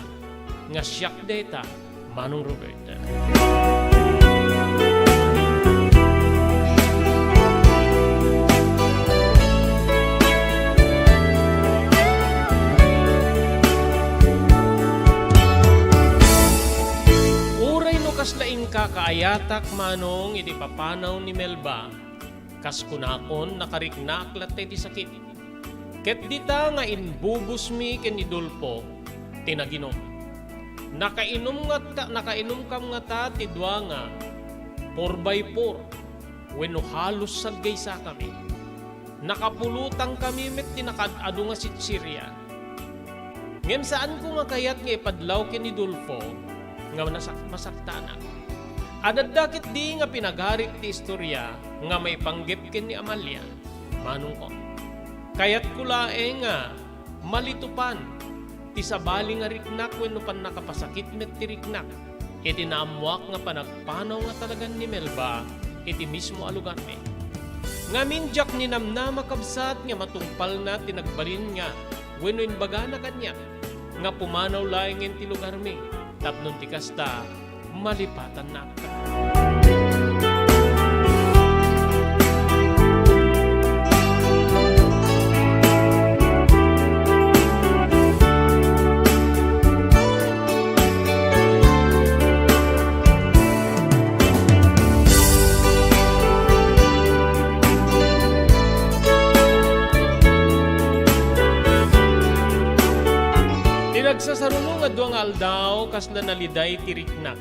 Nga siyak dayta manong Robert. Kas laing kakaayatak manong iti papanaw ni Melba. Kas kunakon nakariknak latte ti sakit. Ket dita nga inbubus mi ken ni Dulpo tinaginom. Nakainom kam nga ta ti dua nga 4x4 wenno halos saggaysa kami. Nakapulutang kami met ti nakadado nga sitsirya. Ngem saan ko nga kayat nga ipadlaw ken ni Dulpo nga masaktanak. Adadakit di nga pinagharik ti istorya nga may panggip ken ni Amalia. Manong ko. Kayat kulae nga malitupan ti sabali nga riknak wenno pan nakapasakit met ti riknak. Iti naamwak nga panagpanaw nga talagan ni Melba iti mismo a lugar mi. Nga minjak ni namnama kabsat nga matungpal na tinagbalin nga wenno inbaga na kanya nga pumanaw laeng ti lugar mi. Tapnon ti kasta, malipatan na ka. Nagsasarunong nga duwang aldaw kas na naliday ti riknak.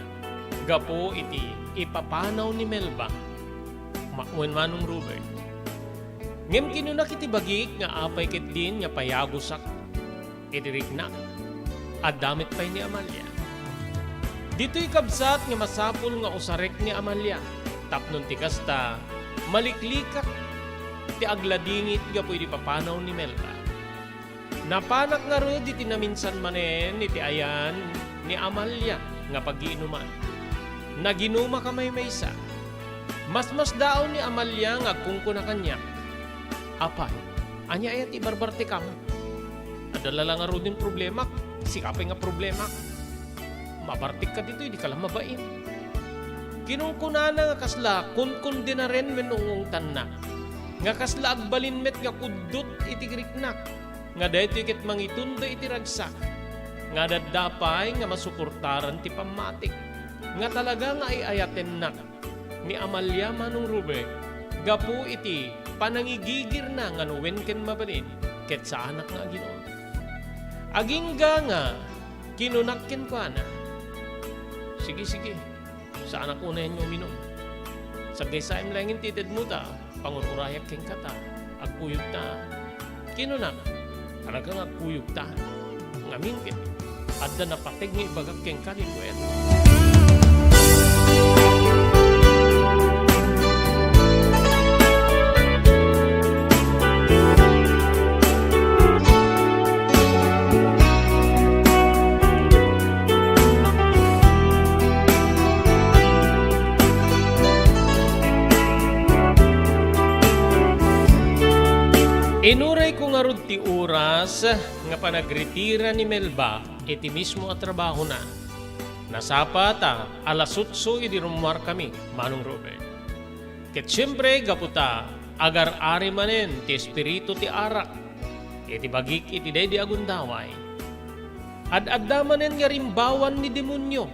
Gapo iti ipapanaw ni Melba. Makwen manong Robert. Ngem kinunak iti bagik nga apay ket din nga payagusak iti riknak. At damit pay ni Amalia. Dito'y kabsat nga masapul nga usarek ni Amalia. Tapnon ti kasta maliklikak ti agladingit gapo iti papanaw ni Melba. Napanak nga ro di tinaminsan manen iti ayan ni Amalia nga pag-iinuman. Naginuma kamay maysa. Mas daw ni Amalia nga kungko na kanya. Apay, anya ayat ibarbarte kam. Adala nga ro din problema, sikapay nga problema. Mabartik ka dito, hindi ka lang mabain. Kinungkuna na nga kasla, kunkun din na rin menungong tanna. Nga kasla agbalin met nga kudot iti riknak. Nga dahito ikit mangitunda iti ragsak. Nga dadapay nga masuportaran ti pamatik. Nga talaga nga iayaten na ni Amalia manong Rube. Gapu iti panangigigir na nga nuwen ken mabalin ket sa anak nga Ginoo. Agingga nga kinunak ken kuana. Sige, sa anak una yan yung minom. Sagay sa imlangin titid mo ta, pangururayak ken kata, agkuyog ta. Kinunak. Talaga nga kuyog ta. Ngamin ket adda napatig nga ibagak ken kalinwet. Inuray ko nga rod ti oras nga panagretira ni Melba iti mismo at trabaho na. Nasapa ta alasutso iti rumar kami, manong Robert. Ket siyempre gaputa, agar ari manen ti espiritu ti arak, iti bagik iti day di agundaway. Ad-adda manen nga rimbawan ni demonyo,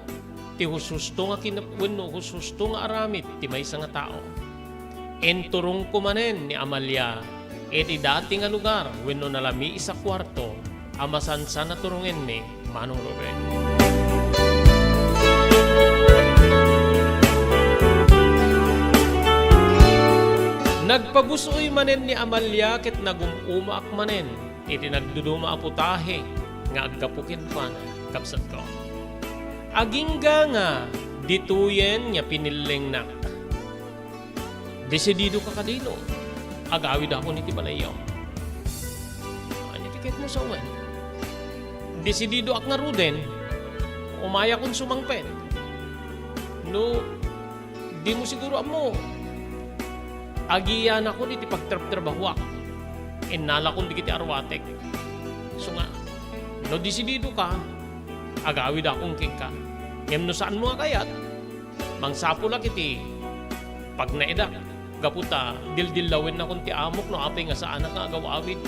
ti hususto nga kinapwenno, hususto nga aramid ti maysa nga tao. Enturong ko manen ni Amalia, iti dati nga lugar, wenno nalami isa kwarto, amasansa na turungen ni Manong Robert. Nagpabusoy manen ni Amalia ket nagumaak manen iti nagduduma a putahe nga agkapukin pan kapsat ko. Agingga nga dituyen nga pinileng nak. Desidido ka kadino. Agawid ako ni Tibalayaw. Anya tiket mo sa uwan. Desidido ak nga ruden. Umaya kong sumangpen. No, di mo siguro mo. Agiyan ako niti pagtrabahuak. Inala kong di kiti arwatek. So nga, no desidido ka, agawid akong king ka. Ngem no saan mo kayat, mangsapula kiti, pag naidak, gaputa, dildillawin na kong ti amok no apay nga sa anak nga agawawid.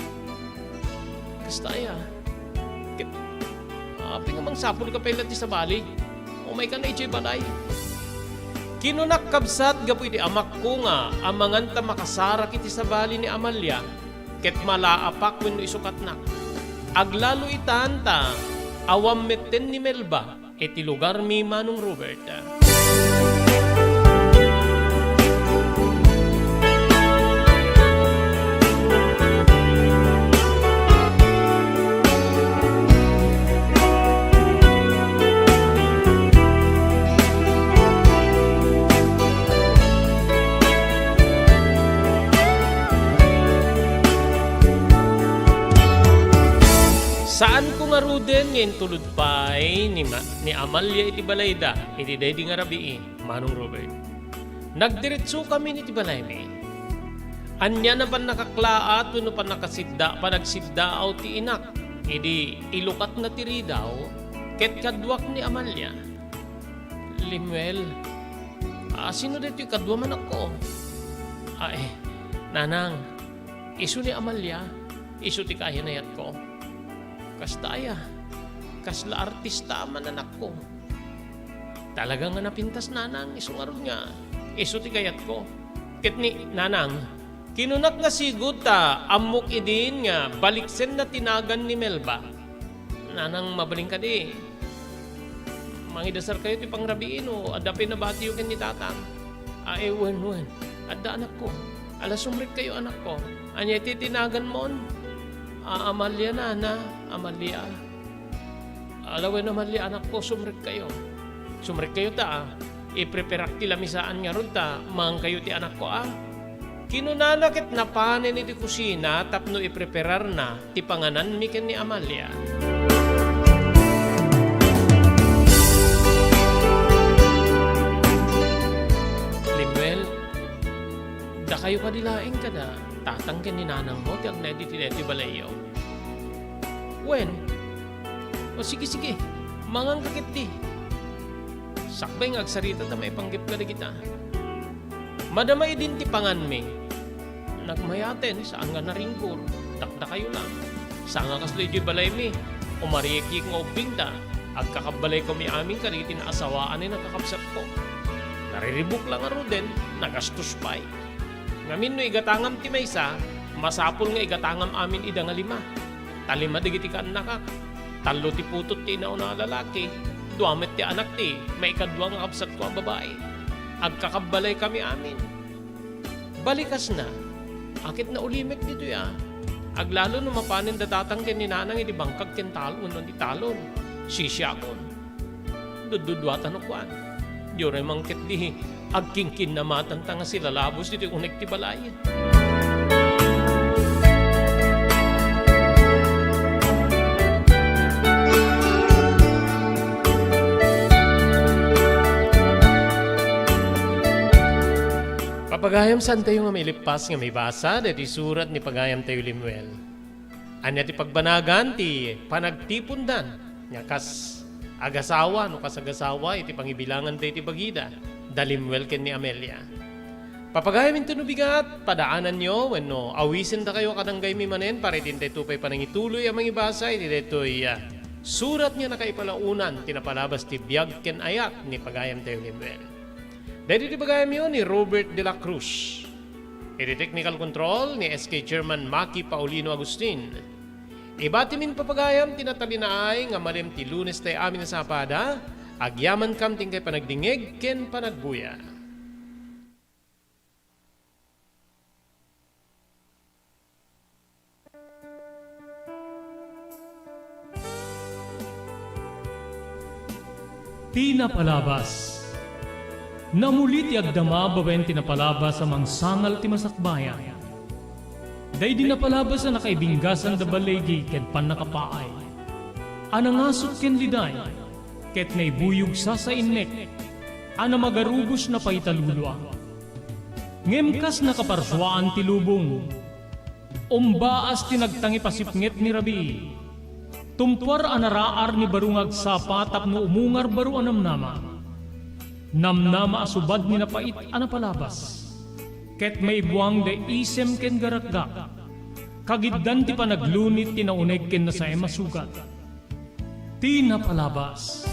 Kastaya, apay nga mangsapul ka pala ti sa bali, umay ka na ito'y balay. Kinunak kabsat gapu iti amak ko nga amangan ta makasara kiti sa bali ni Amalia ket malaapak wenno isukat nak. Aglalo itanta awam metten ni Melba iti lugar mi Manong Robert. Saan ko nga ruden ngayon tulod pa'y ni Amalia iti balayda, iti day di nga rabii, Manong Robert. Nagdiretso kami ni iti balay mi. Anya na pan nakaklaat, no pan nakasidda, panagsiddaaw ti inak, iti ilukat na tiri daw, ket kadwak ni Amalia. Limuel, sino dito yung kadwa man ako? Nanang, iso ni Amalia, iso ti kahinayat ko. Kastaya, kasla artista man anak ko. Talaga nga napintas nanang, iso nga ron nga, iso ti kayat ko. Ket ni nanang, kinunak nga sigud ta, amok idin nga, baliksen na tinagan ni Melba. Nanang mabaling ka di. Mangidasar kayo ti pangrabiin o, adapin na batiyo ken ni tatang. Wen, adda anak ko. Alas sumrik kayo anak ko. Anya ti tinagan mon. Amalia Amalia. Alawen Amalia anak ko, sumrik kayo. Sumrik kayo ta, ipreperak ti lamisaan nga ron ta, mang kayo ti anak ko Kinunalakit na panen iti kusina, tapno ipreperar na, ti panganan miken ni Amalia. Limuel, da kayo kadilaing ka da. Tatangkin ni nanang mo, tiyag na iti balayaw. Wen? O sige, mangang kakit di. Sakbay nga agsarita na may panggip ka na kita. Madamay din ti pangan mi. Nagmayaten, saan nga naringkur, takda kayo lang. Saan nga kasloy di balay mi, umariyik nga ubing ta, agkakabalay ko mi aming kariti na asawaan ni nakakapsat ko. Nariribuk lang nga ro din, nagastos pa'y. Ngamin no igatangam ti maysa, masapul nga igatangam amin ida nga 5. Talima digiti ka nakak. Talo ti putot ti nauna lalaki. Duamet ti anak ti, may ikadwa nga kapsat ko ang babae. Agkakabalay kami amin. Balikas na. Akit na ulimek dito ya. Aglalo no mapanin datatang ken ni nanang iti bangkag ken talon no di talon. Sisyakon. Dududwatan no kuan. Diyoray mangket di. Agkingkin na matanta nga sila labos dito yung unik ti balay. Papagayam saan tayo nga may lipas nga may basa dati surat ni Pagayam tayo Limuel. Anya ti pagbanagan ti panagtipundan nga kas agasawa no kas agasawa iti pangibilangan tayo ti bagida. Dalimwel ken ni Amelia. Papagayamin tinubigat, padaanan nyo, wenno, awisin ta kayo kadanggay mi manen, para itintay tupay panangituloy ang mga ibasay, dito'y surat niya na kaipalaunan, tinapalabas ti biyag ken ayat ni Pagayam tayo Limbel. Dahil ti Pagayam yun ni Robert de la Cruz. Iti technical control ni SK Chairman Maki Paulino Agustin. Ibati min papagayam tinatalinaay nga malim ti Lunes tayo amin na sapada, agyaman kam tingkay panagdingig ken panagbuya. Tinapalabas. Namulit ti agdama babaen tinapalabas amang sangal ti masakbayan. Day di napalabas na nakaibinggasan da balegi ken panakapaay. Anangasot ken liday, ket naibuyog sa innek, ana magarubos na paitalulwa. Ngemkas nakaparswaan ti lubong, umbaas tinagtangi pasipnget ni Rabi. Tumpar anaraar ni barungag sapa tapno umungar baru anamnama. Namnama asubad ni napait anapalabas. Ket may buwang de isem ken garakgak. Kagiddan ti panaglunit tinauneg ken na sa emasugat. Tinapalabas.